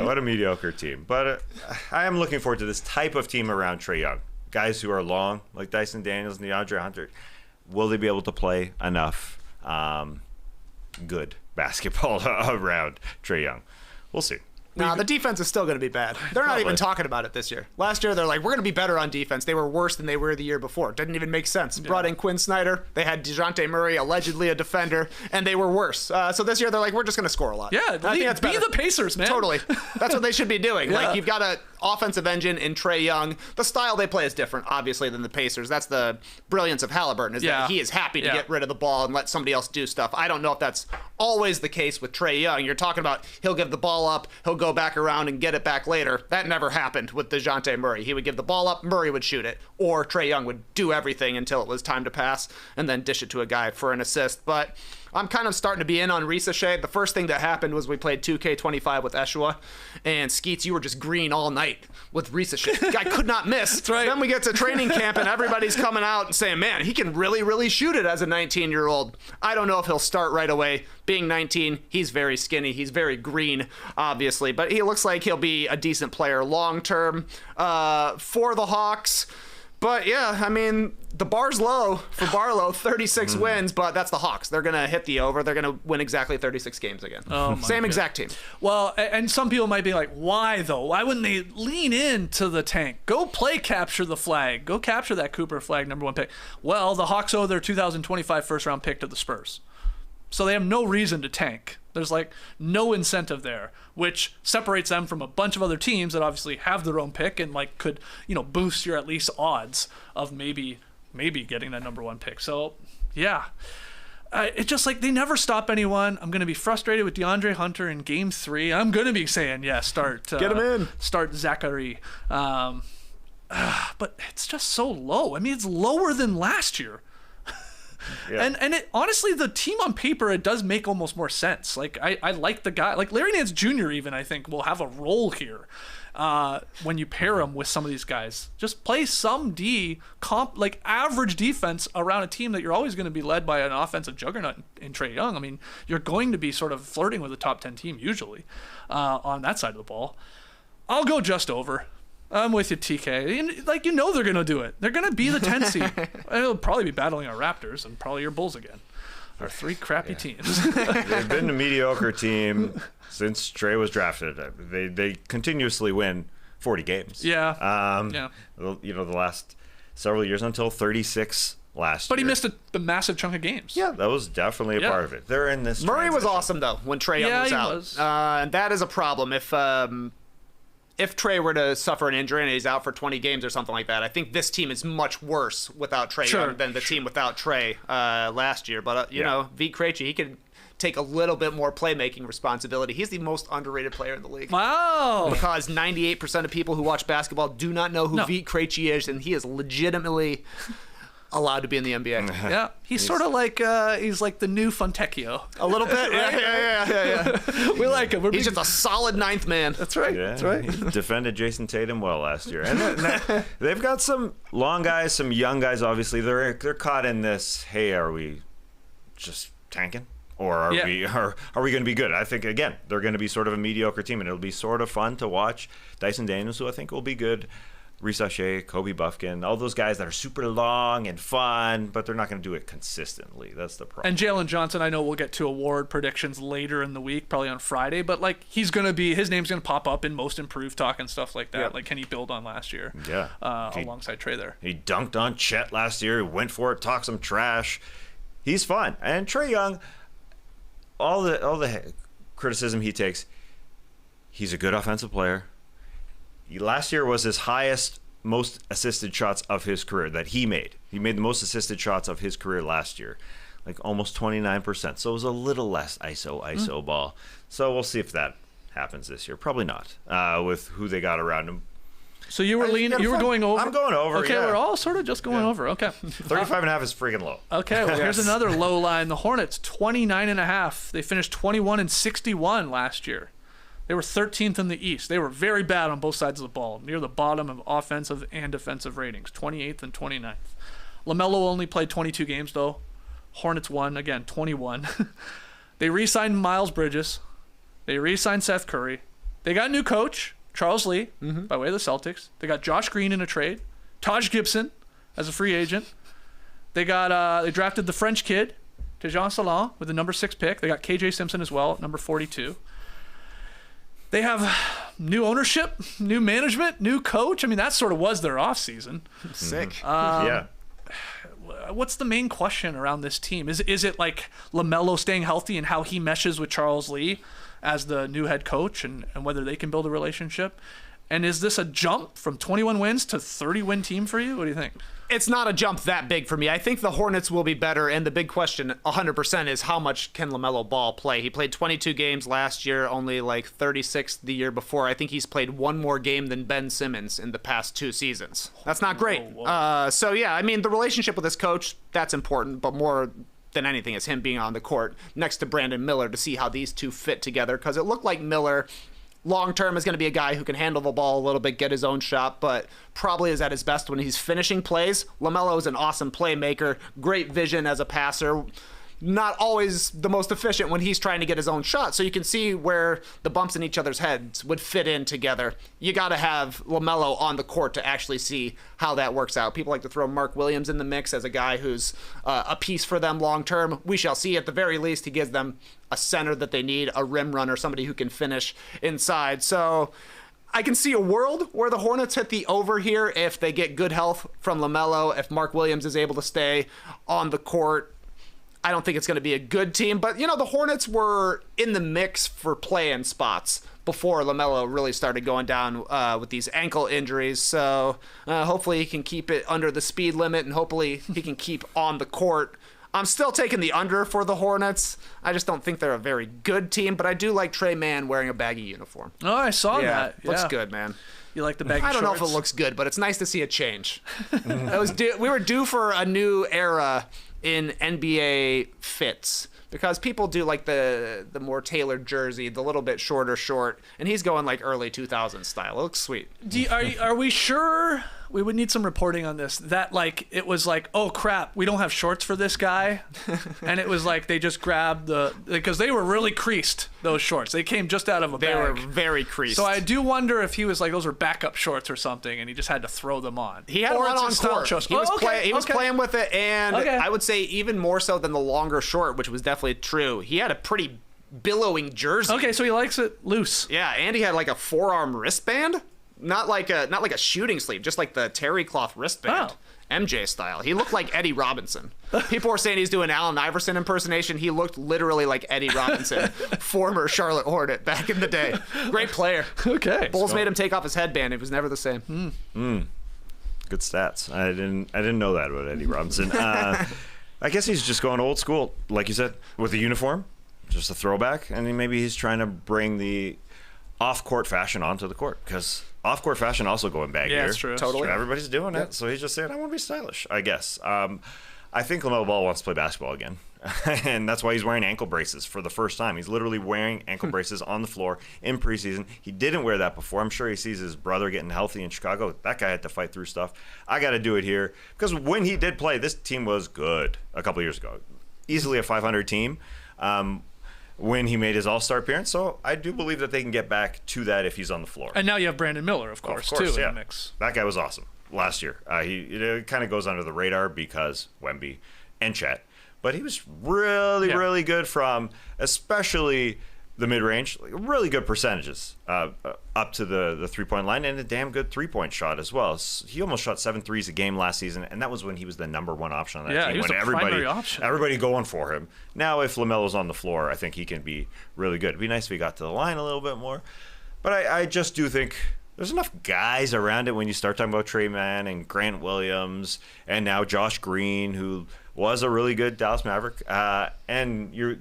What a mediocre team. But I am looking forward to this type of team around Trae Young. Guys who are long, like Dyson Daniels and DeAndre Hunter. Will they be able to play enough good basketball around Trae Young? We'll see. Nah, the defense is still going to be bad. They're not even talking about it this year. Last year, they're like, we're going to be better on defense. They were worse than they were the year before. It didn't even make sense. Yeah. Brought in Quinn Snyder. They had DeJounte Murray, allegedly a defender, and they were worse. So this year, they're like, we're just going to score a lot. Yeah, I think that's better. Be the Pacers, man. Totally. That's what they should be doing. Yeah. Like, you've got an offensive engine in Trae Young. The style they play is different, obviously, than the Pacers. That's the brilliance of Halliburton, is that he is happy to get rid of the ball and let somebody else do stuff. I don't know if that's always the case with Trae Young. You're talking about he'll give the ball up, he'll go back around and get it back later. That never happened with DeJounte Murray. He would give the ball up, Murray would shoot it, or Trae Young would do everything until it was time to pass and then dish it to a guy for an assist. But I'm kind of starting to be in on Risacher. The first thing that happened was we played 2K25 with Eshua, and Skeets, you were just green all night with Risacher. I could not miss. That's right. Then we get to training camp, and everybody's coming out and saying, man, he can really, really shoot it as a 19-year-old. I don't know if he'll start right away. Being 19, he's very skinny. He's very green, obviously, but he looks like he'll be a decent player long-term for the Hawks. But yeah, I mean, the bar's low for Barlow, 36 wins, but that's the Hawks. They're going to hit the over. They're going to win exactly 36 games again. Oh, Same exact team. Well, and some people might be like, why though? Why wouldn't they lean into the tank? Go play capture the flag. Go capture that Cooper flag #1 pick. Well, the Hawks owe their 2025 first-round pick to the Spurs. So they have no reason to tank. There's like no incentive there, which separates them from a bunch of other teams that obviously have their own pick and like could, boost your at least odds of maybe getting that #1 pick. So yeah, it's just like they never stop anyone. I'm going to be frustrated with DeAndre Hunter in Game 3. I'm going to be saying, start. Get him in. Start Zachary. But it's just so low. I mean, it's lower than last year. Yeah. And it, honestly, the team on paper, it does make almost more sense. Like, I like the guy. Like, Larry Nance Jr. even, I think, will have a role here when you pair him with some of these guys. Just play some average defense around a team that you're always going to be led by an offensive juggernaut in Trae Young. I mean, you're going to be sort of flirting with a top 10 team usually on that side of the ball. I'll go just over. I'm with you, TK. Like, they're going to do it. They're going to be the 10 seed. It'll probably be battling our Raptors and probably your Bulls again. Our three crappy teams. They've been a mediocre team since Trae was drafted. They continuously win 40 games. Yeah. The last several years until 36 last year. But he missed a massive chunk of games. Yeah, that was definitely a part of it. They're in this Murray transition. was awesome, though, when Trae Young was out. Was. And that is a problem. If Trae were to suffer an injury and he's out for 20 games or something like that, I think this team is much worse without Trae Young than the team without Trae last year. But, Vit Krejci, he could take a little bit more playmaking responsibility. He's the most underrated player in the league. Wow. Because 98% of people who watch basketball do not know who Vit Krejci is, and he is legitimately allowed to be in the NBA. Yeah, he's sort of like he's like the new Fontecchio. A little bit, yeah. We like him. He's just a solid ninth man. That's right. Yeah, That's right. He defended Jason Tatum well last year, and they've got some long guys, some young guys. Obviously, they're caught in this. Hey, are we just tanking, or are we going to be good? I think again they're going to be sort of a mediocre team, and it'll be sort of fun to watch. Dyson Daniels, who I think will be good. Reece Shea, Kobe Buffkin, all those guys that are super long and fun, but they're not going to do it consistently. That's the problem. And Jalen Johnson, I know we'll get to award predictions later in the week, probably on Friday, but like his name's going to pop up in most improved talk and stuff like that. Yep. Like, can he build on last year? Yeah. Alongside Trey there. He dunked on Chet last year. He went for it, talked some trash. He's fun. And Trae Young, all the criticism he takes, he's a good offensive player. Last year was his highest, most assisted shots of his career that he made. He made the most assisted shots of his career last year, like almost 29%. So it was a little less ISO ball. So we'll see if that happens this year. Probably not, with who they got around him. So you were going over? I'm going over, Okay, yeah. we're all sort of just going over. Okay. 35.5 is freaking low. Okay, well, here's another low line. The Hornets, 29.5. They finished 21-61 last year. They were 13th in the East. They were very bad on both sides of the ball, near the bottom of offensive and defensive ratings, 28th and 29th. LaMelo only played 22 games, though. Hornets won, again, 21. They re-signed Miles Bridges. They re-signed Seth Curry. They got a new coach, Charles Lee, by way of the Celtics. They got Josh Green in a trade. Taj Gibson as a free agent. They drafted the French kid, Tejan Salon, with the number 6 pick. They got KJ Simpson as well at number 42. They have new ownership, new management, new coach. I mean, that sort of was their offseason. Sick. Yeah. What's the main question around this team? Is it like LaMelo staying healthy and how he meshes with Charles Lee as the new head coach and whether they can build a relationship? And is this a jump from 21 wins to 30-win team for you? What do you think? It's not a jump that big for me. I think the Hornets will be better, and the big question 100% is how much can LaMelo Ball play? He played 22 games last year, only like 36 the year before. I think he's played one more game than Ben Simmons in the past 2 seasons. That's not great. So, yeah, I mean, the relationship with his coach, that's important, but more than anything is him being on the court next to Brandon Miller to see how these two fit together, because it looked like Miller long-term is going to be a guy who can handle the ball a little bit, get his own shot, but probably is at his best when he's finishing plays. LaMelo is an awesome playmaker, great vision as a passer, not always the most efficient when he's trying to get his own shot. So you can see where the bumps in each other's heads would fit in together. You got to have LaMelo on the court to actually see how that works out. People like to throw Mark Williams in the mix as a guy who's a piece for them long-term. We shall see. At the very least, he gives them a center that they need, a rim runner, somebody who can finish inside. So I can see a world where the Hornets hit the over here if they get good health from LaMelo, if Mark Williams is able to stay on the court. I don't think it's going to be a good team, but, you know, the Hornets were in the mix for play-in spots before LaMelo really started going down with these ankle injuries. So hopefully he can keep it under the speed limit, and hopefully he can keep on the court. I'm still taking the under for the Hornets. I just don't think they're a very good team, but I do like Trey Mann wearing a baggy uniform. Oh, I saw that. Yeah. Looks good, man. You like the baggy I don't know shorts? if it looks good, but it's nice to see a change. We were due for a new era in NBA fits, because people do like the more tailored jersey, the little bit shorter short, and he's going like early 2000s style. It looks sweet. Are we sure? We would need some reporting on this. That like it was like, oh crap, we don't have shorts for this guy, and it was like they just grabbed because they were really creased, those shorts. They came just out of a bag. They were very creased. So I do wonder if he was like those were backup shorts or something, and he just had to throw them on. He had one on court. He was playing with it, and I would say even more so than the longer short, which was definitely true. He had a pretty billowing jersey. Okay, so he likes it loose. Yeah, and he had like a forearm wristband. Not like a shooting sleeve, just like the terry cloth wristband. Oh. MJ style. He looked like Eddie Robinson. People were saying he's doing Allen Iverson impersonation. He looked literally like Eddie Robinson, former Charlotte Hornet back in the day. Great player. Okay. Bulls made him take off his headband. It was never the same. Good stats. I didn't know that about Eddie Robinson. I guess he's just going old school, like you said, with the uniform. just a throwback, and maybe he's trying to bring the off-court fashion onto the court, because off-court fashion also going bag Yeah, here. that's true. Totally. Everybody's doing it, so he's just saying, I want to be stylish, I guess. I think LaMelo Ball wants to play basketball again, and that's why he's wearing ankle braces for the first time. He's literally wearing ankle braces on the floor in preseason. He didn't wear that before. I'm sure he sees his brother getting healthy in Chicago. That guy had to fight through stuff. I got to do it here, because when he did play, this team was good a couple years ago. Easily a 500 team. When he made his All-Star appearance, so I do believe that they can get back to that if he's on the floor. And now you have Brandon Miller, of course, too, in the mix. That guy was awesome last year. It kind of goes under the radar because Wemby and Chet, but he was really good from especially the mid-range, like really good percentages up to the three-point line, and a damn good three-point shot as well. So he almost shot 7 threes a game last season, and that was when he was the number one option on that team. He was when the primary option. Everybody going for him. Now, if LaMelo's on the floor, I think he can be really good. It'd be nice if he got to the line a little bit more. But I just do think there's enough guys around it when you start talking about Trey Mann and Grant Williams and now Josh Green, who was a really good Dallas Maverick, and your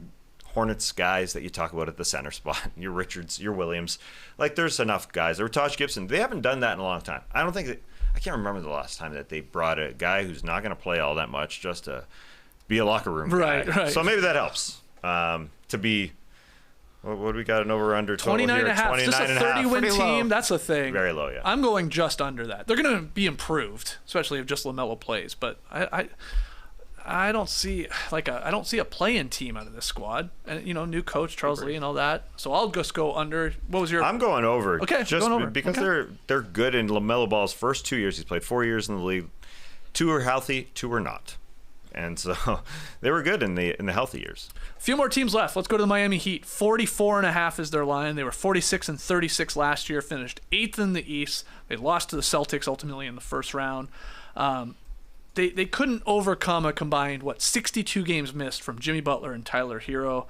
Hornets guys that you talk about at the center spot, your Richards, your Williams. Like, there's enough guys. There were Taj Gibson. They haven't done that in a long time. I can't remember the last time that they brought a guy who's not going to play all that much just to be a locker room guy. Right. So maybe that helps to be. What do we got an over-under total 29 here? and a half. Just a 30-win team. That's the thing. Very low, yeah. I'm going just under that. They're going to be improved, especially if just LaMelo plays. But I don't see I don't see a play-in team out of this squad. And new coach Charles Lee and all that. So I'll just go under. What was your? I'm going over. Okay, just going over. because okay. they're good in LaMelo Ball's first 2 years. He's played 4 years in the league. 2 are healthy, 2 are not. And so they were good in the healthy years. A few more teams left. Let's go to the Miami Heat. 44.5 is their line. They were 46 and 36 last year, finished 8th in the East. They lost to the Celtics ultimately in the first round. They couldn't overcome a combined 62 games missed from Jimmy Butler and Tyler Hero.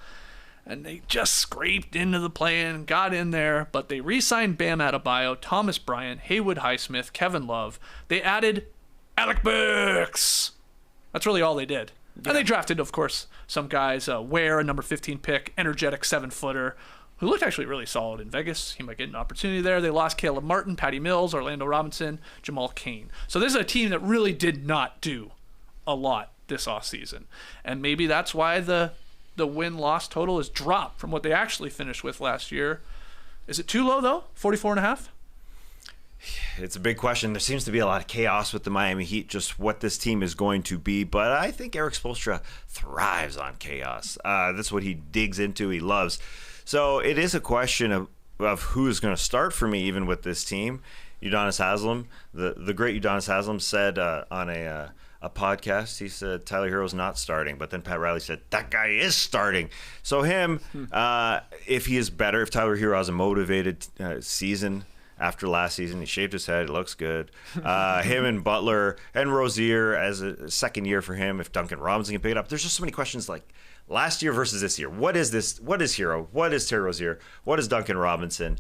And they just scraped into the play-in, got in there, but they re-signed Bam Adebayo, Thomas Bryant, Haywood Highsmith, Kevin Love. They added Alec Burks. That's really all they did. Yeah. And they drafted, of course, some guys. Ware, a number 15 pick, energetic 7-footer, who looked actually really solid in Vegas. He might get an opportunity there. They lost Caleb Martin, Patty Mills, Orlando Robinson, Jamal Cain. So this is a team that really did not do a lot this offseason. And maybe that's why the win-loss total is dropped from what they actually finished with last year. Is it too low, though? 44.5? It's a big question. There seems to be a lot of chaos with the Miami Heat, just what this team is going to be. But I think Eric Spoelstra thrives on chaos. That's what he digs into, he loves. So it is a question of who is going to start for me, even with this team. Udonis Haslem, the great Udonis Haslem said on a podcast, he said Tyler Hero's not starting, but then Pat Riley said that guy is starting. So him, if he is better, if Tyler Hero has a motivated season after last season, he shaved his head, it looks good. Him and Butler and Rozier as a second year for him, if Duncan Robinson can pick it up. There's just so many questions like last year versus this year. What is this? What is Hero? What is Terry Rozier? What is Duncan Robinson?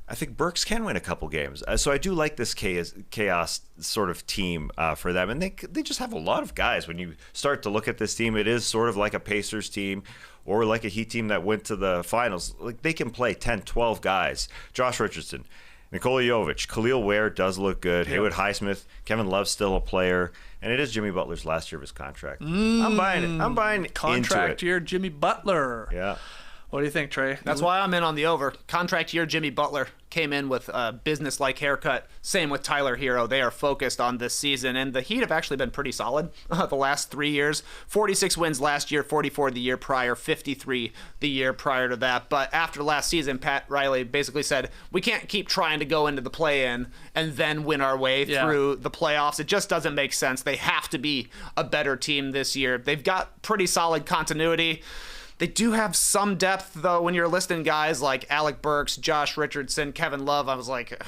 I think Burks can win a couple games. So I do like this chaos sort of team for them. And they just have a lot of guys. When you start to look at this team, it is sort of like a Pacers team or like a Heat team that went to the finals. Like, they can play 10, 12 guys. Josh Richardson, Nikola Jovic, Khalil Ware does look good. Yeah. Haywood Highsmith, Kevin Love's still a player. And it is Jimmy Butler's last year of his contract. I'm buying it. I'm buying contract into it. year Jimmy Butler. Yeah. What do you think, Trey? That's why I'm in on the over. Contract year Jimmy Butler came in with a business-like haircut. Same with Tyler Hero. They are focused on this season, and the Heat have actually been pretty solid the last 3 years. 46 wins last year, 44 the year prior, 53 the year prior to that. But after last season, Pat Riley basically said, we can't keep trying to go into the play-in and then win our way through the playoffs. It just doesn't make sense. They have to be a better team this year. They've got pretty solid continuity. They do have some depth, though, when you're listing guys like Alec Burks, Josh Richardson, Kevin Love. I was like,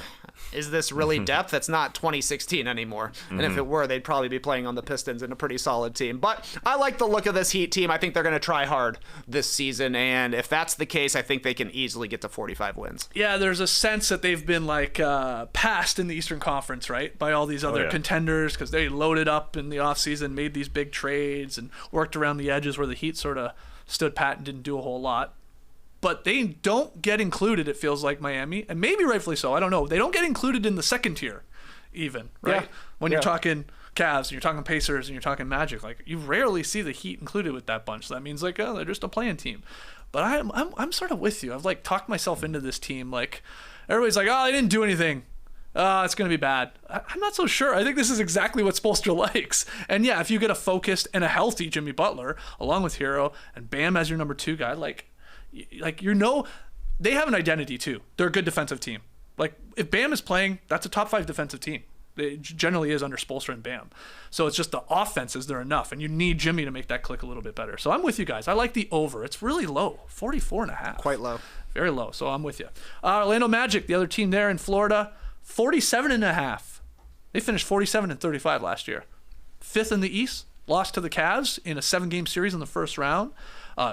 is this really depth? It's not 2016 anymore. And if it were, they'd probably be playing on the Pistons in a pretty solid team. But I like the look of this Heat team. I think they're going to try hard this season. And if that's the case, I think they can easily get to 45 wins. Yeah, there's a sense that they've been passed in the Eastern Conference, right? By all these other contenders, because they loaded up in the offseason, made these big trades, and worked around the edges where the Heat sort of stood pat and didn't do a whole lot. But they don't get included, it feels like, Miami, and maybe rightfully so, I don't know. They don't get included in the second tier even, right? Yeah. When you're talking Cavs and you're talking Pacers and you're talking Magic, like, you rarely see the Heat included with that bunch. So that means, like, oh, they're just a playing team. But I'm sort of with you. I've, like, talked myself into this team. Like, everybody's like, oh, they didn't do anything. It's going to be bad. I'm not so sure. I think this is exactly what Spoelstra likes. And yeah, if you get a focused and a healthy Jimmy Butler, along with Hero, and Bam as your number 2 guy, like, they have an identity too. They're a good defensive team. Like, if Bam is playing, that's a top 5 defensive team. It generally is under Spoelstra and Bam. So it's just the offenses, they're enough. And you need Jimmy to make that click a little bit better. So I'm with you guys. I like the over. It's really low, 44.5. Quite low. Very low. So I'm with you. Orlando Magic, the other team there in Florida, 47.5. They finished 47-35 last year. 5th in the East, lost to the Cavs in a 7-game series in the first round.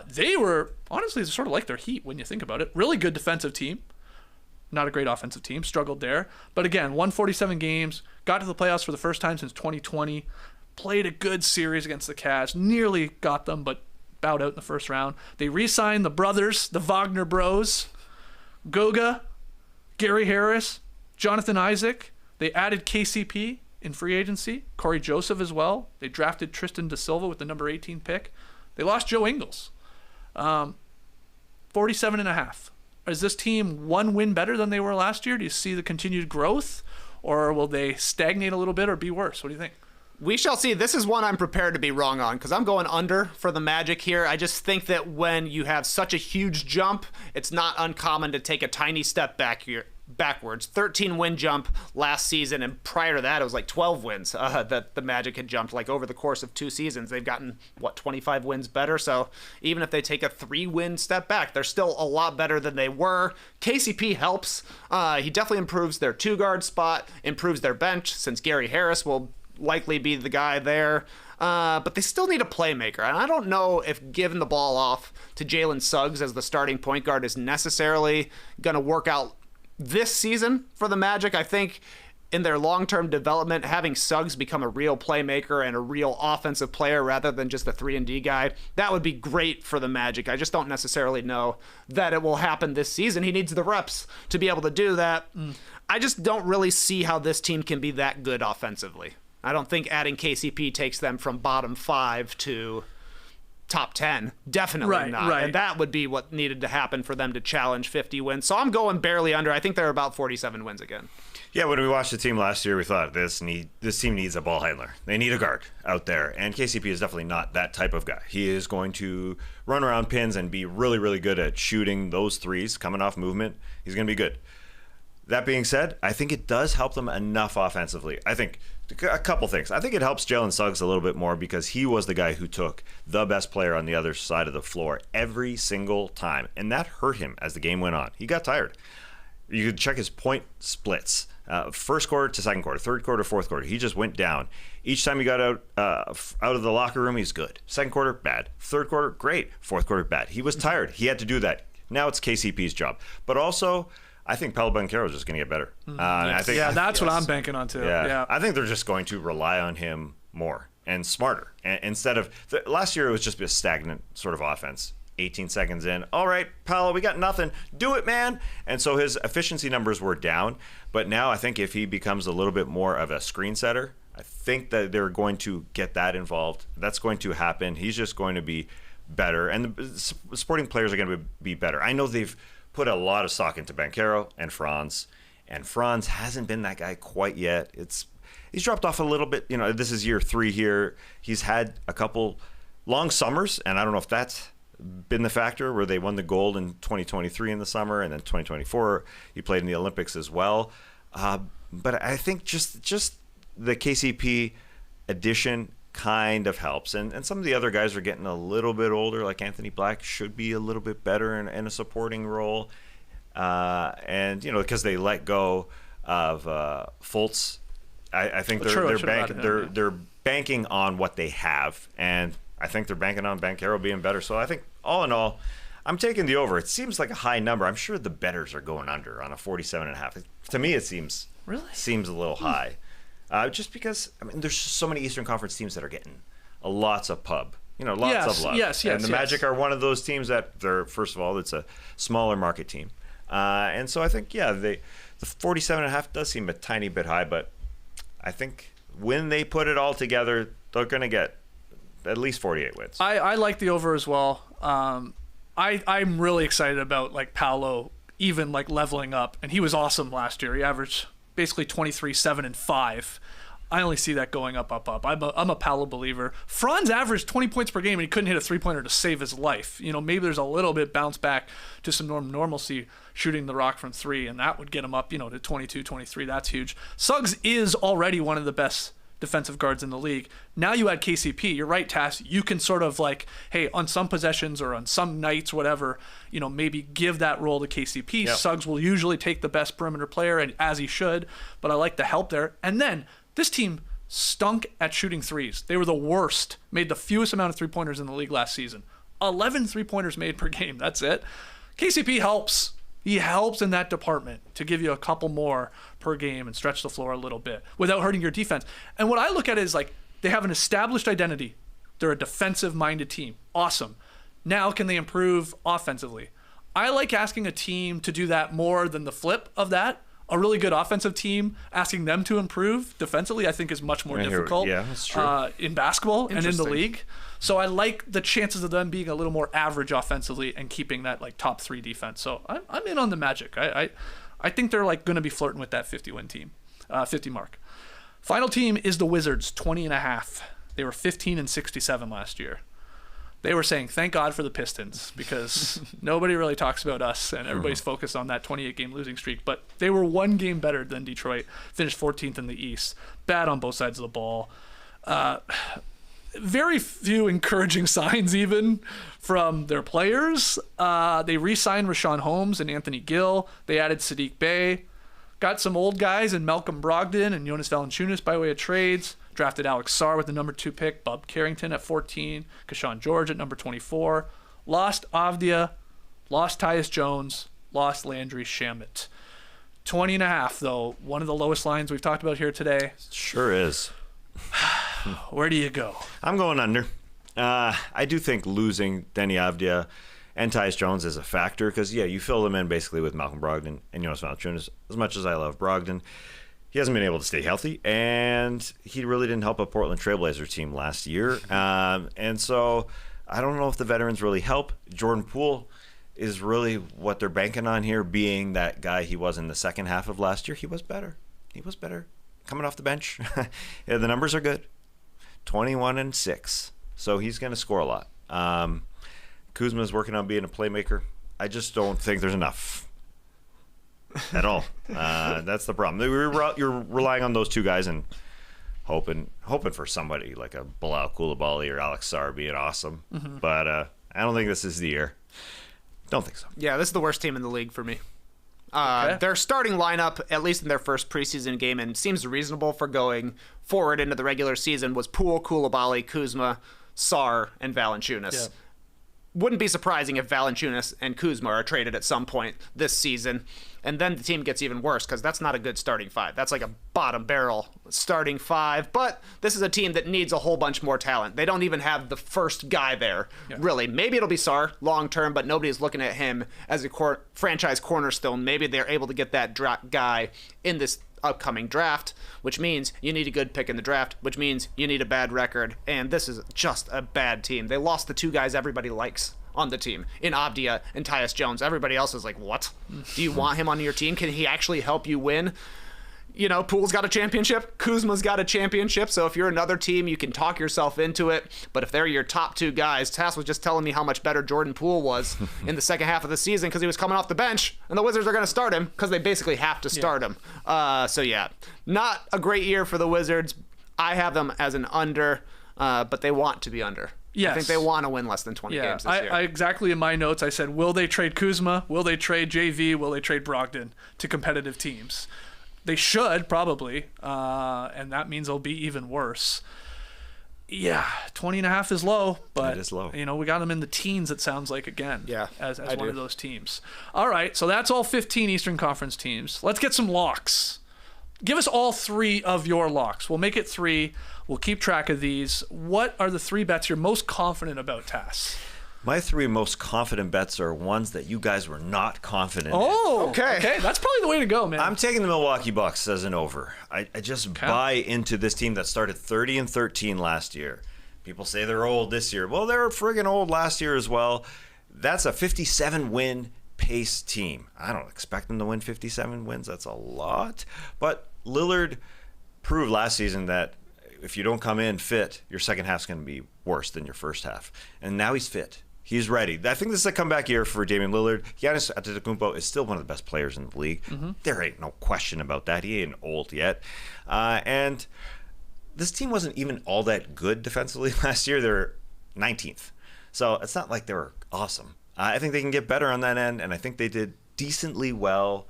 They were, honestly, sort of like their Heat when you think about it. Really good defensive team. Not a great offensive team. Struggled there. But again, won 47 games. Got to the playoffs for the first time since 2020. Played a good series against the Cavs. Nearly got them, but bowed out in the first round. They re-signed the brothers, the Wagner bros. Goga, Gary Harris, Jonathan Isaac. They added KCP in free agency. Corey Joseph as well. They drafted Tristan da Silva with the number 18 pick. They lost Joe Ingles. 47.5. Is this team 1 win better than they were last year? Do you see the continued growth? Or will they stagnate a little bit or be worse? What do you think? We shall see. This is one I'm prepared to be wrong on because I'm going under for the Magic here. I just think that when you have such a huge jump, it's not uncommon to take a tiny step backwards. 13-win jump last season, and prior to that, it was like 12 wins that the Magic had jumped like over the course of 2 seasons. They've gotten, 25 wins better? So even if they take a 3-win step back, they're still a lot better than they were. KCP helps. He definitely improves their 2-guard spot, improves their bench since Gary Harris will likely be the guy there. But they still need a playmaker. And I don't know if giving the ball off to Jalen Suggs as the starting point guard is necessarily going to work out this season for the Magic. I think in their long-term development, having Suggs become a real playmaker and a real offensive player rather than just a 3-and-D guy, that would be great for the Magic. I just don't necessarily know that it will happen this season. He needs the reps to be able to do that. I just don't really see how this team can be that good offensively. I don't think adding KCP takes them from bottom 5 to top 10. Definitely not. Right. And that would be what needed to happen for them to challenge 50 wins. So I'm going barely under. I think they're about 47 wins again. Yeah, when we watched the team last year, we thought this team needs a ball handler. They need a guard out there. And KCP is definitely not that type of guy. He is going to run around pins and be really, really good at shooting those threes, coming off movement. He's going to be good. That being said, I think it does help them enough offensively. I think a couple things. I think it helps Jalen Suggs a little bit more because he was the guy who took the best player on the other side of the floor every single time. And that hurt him as the game went on. He got tired. You could check his point splits. First quarter to second quarter, third quarter, fourth quarter. He just went down. Each time he got out of the locker room, he's good. Second quarter, bad. Third quarter, great. Fourth quarter, bad. He was tired. He had to do that. Now it's KCP's job. But also, I think Paolo Banchero is just going to get better. That's what I'm banking on too. Yeah. I think they're just going to rely on him more and smarter. And instead of last year, it was just a stagnant sort of offense. 18 seconds in, all right, Paolo, we got nothing. Do it, man. And so his efficiency numbers were down. But now I think if he becomes a little bit more of a screen setter, I think that they're going to get that involved. That's going to happen. He's just going to be better. And the supporting players are going to be better. I know they've put a lot of stock into Banchero and Franz hasn't been that guy quite yet. He's dropped off a little bit. This is year 3 here. He's had a couple long summers, and I don't know if that's been the factor where they won the gold in 2023 in the summer, and then 2024 he played in the Olympics as well. But I think just the KCP addition kind of helps, and some of the other guys are getting a little bit older, like Anthony Black should be a little bit better in a supporting role, and because they let go of Fultz. I think they're banking on what they have, and I think they're banking on Banchero being better. So I think all in all, I'm taking the over. It seems like a high number. I'm sure the bettors are going under on a 47.5. To me, it seems a little high. Just because, there's just so many Eastern Conference teams that are getting lots of pub lots of love. Yes. And the Magic are one of those teams that they're, first of all, it's a smaller market team. And so I think, the 47.5 does seem a tiny bit high, but I think when they put it all together, they're going to get at least 48 wins. I like the over as well. I'm really excited about like Paolo even like leveling up, and he was awesome last year. He averaged basically 23, 7, and 5. I only see that going up. I'm a Paolo believer. Franz averaged 20 points per game, and he couldn't hit a three-pointer to save his life. Maybe there's a little bit bounce back to some normalcy shooting the rock from 3, and that would get him up, to 22, 23. That's huge. Suggs is already one of the best defensive guards in the league. Now you add KCP. You're right, Tass. You can sort of like, hey, on some possessions or on some nights, whatever, maybe give that role to KCP. Yep. Suggs will usually take the best perimeter player, and as he should, but I like the help there. And then this team stunk at shooting threes. They were the worst, made the fewest amount of three-pointers in the league last season. 11 three-pointers made per game. That's it. KCP helps. He helps in that department to give you a couple more per game and stretch the floor a little bit without hurting your defense. And what I look at is like they have an established identity. They're a defensive-minded team. Awesome. Now can they improve offensively? I like asking a team to do that more than the flip of that. A really good offensive team, asking them to improve defensively, I think is much more difficult that's true. In basketball and in the league. So I like the chances of them being a little more average offensively and keeping that like top 3 defense. So I'm in on the Magic. I think they're like going to be flirting with that 50-win team, 50 mark. Final team is the Wizards, 20.5. They were 15-67 last year. They were saying, thank God for the Pistons, because nobody really talks about us, and everybody's focused on that 28-game losing streak. But they were one game better than Detroit, finished 14th in the East. Bad on both sides of the ball. Very few encouraging signs even from their players. They re-signed Rashawn Holmes and Anthony Gill. They added Sadiq Bey. Got some old guys in Malcolm Brogdon and Jonas Valanciunas by way of trades. Drafted Alex Sarr with the number 2 pick, Bub Carrington at 14, Keshawn George at number 24. Lost Avdia, lost Tyus Jones, lost Landry Shamet. 20.5, though, one of the lowest lines we've talked about here today. Sure is. Where do you go? I'm going under. I do think losing Denny Avdia and Tyus Jones is a factor because, you fill them in basically with Malcolm Brogdon and Jonas Valanciunas. As much as I love Brogdon, he hasn't been able to stay healthy, and he really didn't help a Portland Trailblazer team last year. And so I don't know if the veterans really help. Jordan Poole is really what they're banking on here, being that guy he was in the second half of last year. He was better. Coming off the bench. The numbers are good. 21-6. So he's going to score a lot. Kuzma's working on being a playmaker. I just don't think there's enough at all. That's the problem. You're relying on those two guys and hoping for somebody like a Bilal Coulibaly or Alex Sarr being awesome. Mm-hmm. But I don't think this is the year. Don't think so. Yeah, this is the worst team in the league for me. Their starting lineup, at least in their first preseason game, and seems reasonable for going forward into the regular season, was Poole, Coulibaly, Kuzma, Sarr, and Valanciunas. Yeah. Wouldn't be surprising if Valanciunas and Kuzma are traded at some point this season, and then the team gets even worse because that's not a good starting 5. That's like a bottom barrel starting 5, but this is a team that needs a whole bunch more talent. They don't even have the first guy there, really. Maybe it'll be Sarr long term, but nobody's looking at him as a franchise cornerstone. Maybe they're able to get that guy in this upcoming draft, which means you need a good pick in the draft, which means you need a bad record, and this is just a bad team. They lost the 2 guys everybody likes on the team, in Avdia and Tyus Jones. Everybody else is like, what? Do you want him on your team? Can he actually help you win? Poole's got a championship. Kuzma's got a championship. So if you're another team, you can talk yourself into it. But if they're your top 2 guys, Tass was just telling me how much better Jordan Poole was in the second half of the season because he was coming off the bench, and the Wizards are going to start him because they basically have to start him. Not a great year for the Wizards. I have them as an under, but they want to be under. Yes. I think they want to win less than 20 games this year. I exactly in my notes, I said, will they trade Kuzma? Will they trade JV? Will they trade Brogdon to competitive teams? They should, probably, and that means they'll be even worse. Yeah, 20.5 is low, but it is low. We got them in the teens, it sounds like, again, as one of those teams. All right, so that's all 15 Eastern Conference teams. Let's get some locks. Give us all 3 of your locks. We'll make it 3. We'll keep track of these. What are the 3 bets you're most confident about, Tass? My 3 most confident bets are ones that you guys were not confident in. Okay. That's probably the way to go, man. I'm taking the Milwaukee Bucks as an over. I just buy into this team that started 30-13 last year. People say they're old this year. Well, they were friggin' old last year as well. That's a 57-win pace team. I don't expect them to win 57 wins. That's a lot. But Lillard proved last season that if you don't come in fit, your second half's going to be worse than your first half. And now he's fit. He's ready. I think this is a comeback year for Damian Lillard. Giannis Antetokounmpo is still one of the best players in the league. There ain't no question about that. He ain't old yet. And this team wasn't even all that good defensively last year. They're 19th. So it's not like they were awesome. I think they can get better on that end, and I think they did decently well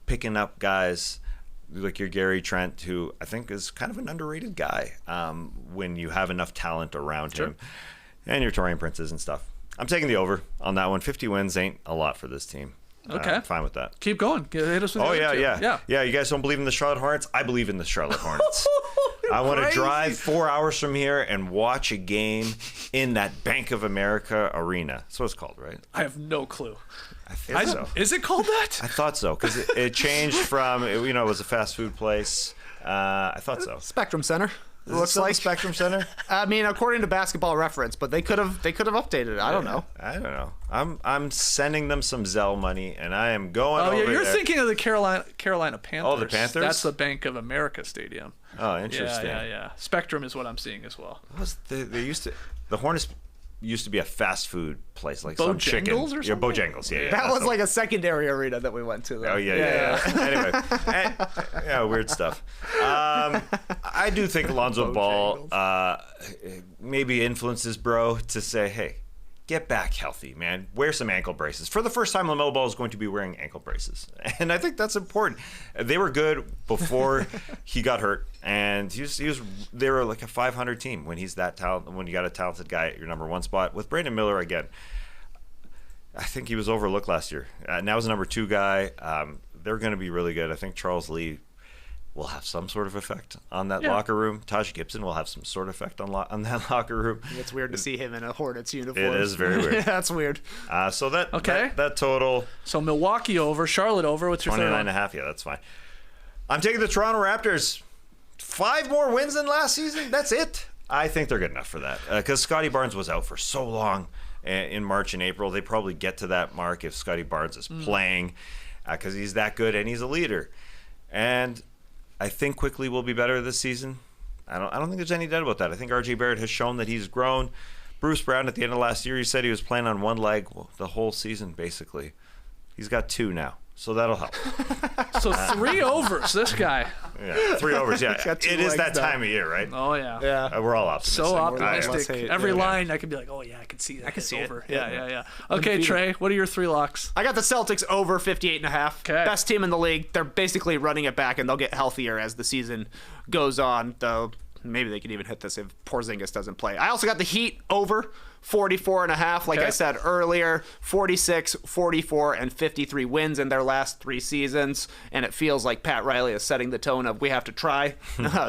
picking up guys like your Gary Trent, who I think is kind of an underrated guy when you have enough talent around him, and your Taurean Princes and stuff. I'm taking the over on that one. 50 wins ain't a lot for this team. Okay. I'm fine with that. Keep going. Hit us with Yeah. You guys don't believe in the Charlotte Hornets? I believe in the Charlotte Hornets. I want to drive 4 hours from here and watch a game in that Bank of America arena. That's what it's called, right? I have no clue. I think so. Is it called that? I thought so, because it changed from, it was a fast food place. I thought so. Spectrum Center. It looks like Spectrum Center. I mean, according to Basketball Reference, but they could have updated it. I don't know. I don't know. I'm sending them some Zelle money, and I am going over you're there. thinking of the Carolina Panthers. Oh, the Panthers? That's the Bank of America Stadium. Oh, interesting. Yeah. Spectrum is what I'm seeing as well. The Hornets used to be a fast food place, like some chicken. Bojangles or something? Yeah, Bojangles. Yeah. That was like a secondary arena that we went to. Though. Oh yeah. Anyway, weird stuff. I do think Alonzo Ball maybe influences Bro to say, "Hey, get back healthy, man. Wear some ankle braces." For the first time, LaMelo Ball is going to be wearing ankle braces, and I think that's important. They were good before he got hurt, and they were like a 500 team when he's that talented. When you got a talented guy at your number 1 spot with Brandon Miller again. I think he was overlooked last year. Now he's a number 2 guy. They're going to be really good. I think Charles Lee will have some sort of effect on that locker room. Taj Gibson will have some sort of effect on that locker room. It's weird to see him in a Hornets uniform. It is very weird. That's weird. So that total. So Milwaukee over, Charlotte over. What's your 29.5. Yeah, that's fine. I'm taking the Toronto Raptors. 5 more wins than last season. That's it. I think they're good enough for that because Scotty Barnes was out for so long in March and April. They probably get to that mark if Scotty Barnes is playing because he's that good and he's a leader. And I think Quickly will be better this season. I don't think there's any doubt about that. I think R.J. Barrett has shown that he's grown. Bruce Brown at the end of last year, he said he was playing on one leg the whole season, basically. He's got 2 now, so that'll help. So 3 overs, this guy. Yeah, 3 overs, yeah. Got 2 It is legs that now. time of year, right? Oh, yeah. Yeah. We're all optimistic. So Let's optimistic. say it. Every Yeah. line, I could be like, oh, yeah, I can see that. I can see it. over. Yeah. Okay, Trey, what are your 3 locks? I got the Celtics over 58.5. Okay. Best team in the league. They're basically running it back, and they'll get healthier as the season goes on, though maybe they could even hit this if Porzingis doesn't play. I also got the Heat over 44.5. Like I said earlier, 46, 44, and 53 wins in their last 3 seasons, and it feels like Pat Riley is setting the tone of we have to try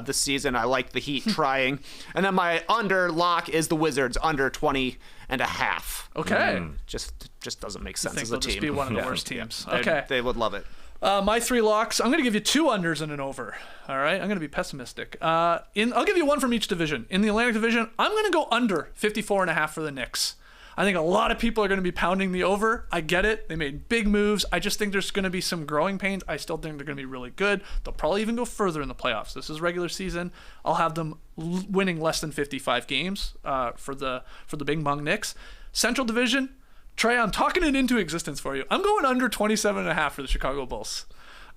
this season. I like the Heat trying. And then my under lock is the Wizards under 20.5. Okay. Just doesn't make sense I think as a they'll team. just be one of the worst teams. They'd- Okay. They would love it. My 3 locks, I'm going to give you 2 unders and an over. All right? I'm going to be pessimistic. I'll give you 1 from each division. In the Atlantic Division, I'm going to go under 54.5 for the Knicks. I think a lot of people are going to be pounding the over. I get it. They made big moves. I just think there's going to be some growing pains. I still think they're going to be really good. They'll probably even go further in the playoffs. This is regular season. I'll have them winning less than 55 games for the Bing Bong Knicks. Central Division, Trey, I'm talking it into existence for you. I'm going under 27.5 for the Chicago Bulls.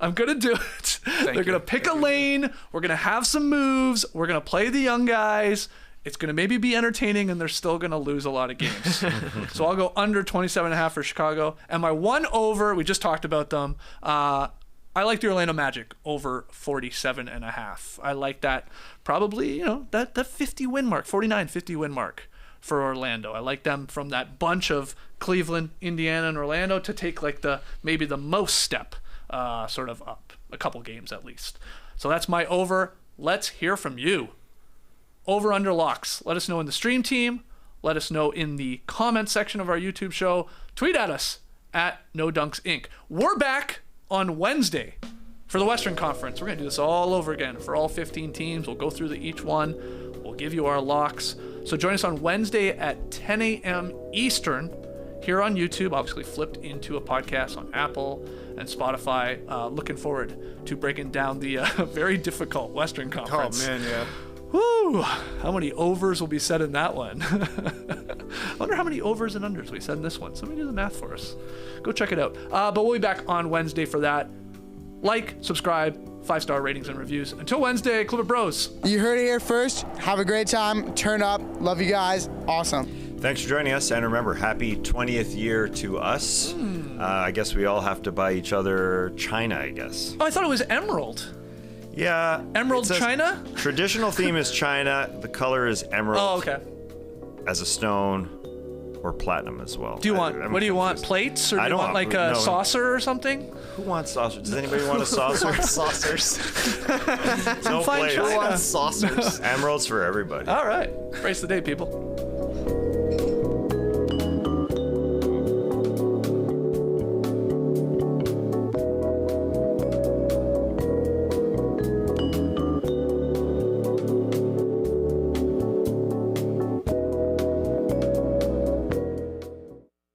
I'm going to do it. They're going to pick a lane. We're going to have some moves. We're going to play the young guys. It's going to maybe be entertaining, and they're still going to lose a lot of games. So I'll go under 27.5 for Chicago. And my 1 over, we just talked about them. I like the Orlando Magic over 47.5. I like that probably, that 50 win mark, 49, 50 win mark for Orlando. I like them from that bunch of Cleveland, Indiana, and Orlando to take like maybe the most step sort of up, a couple games at least. So that's my over. Let's hear from you. over under locks. Let us know in the stream team. Let us know in the comment section of our YouTube show. Tweet at us at No Dunks Inc. We're back on Wednesday for the Western Conference. We're going to do this all over again for all 15 teams. We'll go through each one. We'll give you our locks. So join us on Wednesday at 10 a.m. Eastern here on YouTube, obviously flipped into a podcast on Apple and Spotify. Looking forward to breaking down the very difficult Western Conference. Oh, man, yeah. Woo! How many overs will be said in that one? I wonder how many overs and unders we said in this one. Somebody do the math for us. Go check it out. But we'll be back on Wednesday for that. Like, subscribe, 5-star ratings and reviews. Until Wednesday, Clip It Bros. You heard it here first. Have a great time. Turn up. Love you guys. Awesome. Thanks for joining us, and remember, happy 20th year to us. I guess we all have to buy each other China, I guess. Oh, I thought it was Emerald. Yeah. Emerald it says China? Traditional theme is China. The color is emerald. Oh, okay. As a stone, or platinum as well. What do you want? Plates? Or do you want like a saucer or something? Who wants saucer? Does anybody want a saucer? Saucers. No fine plates. China. Who wants saucers? Emeralds for everybody. All right. Brace the day, people.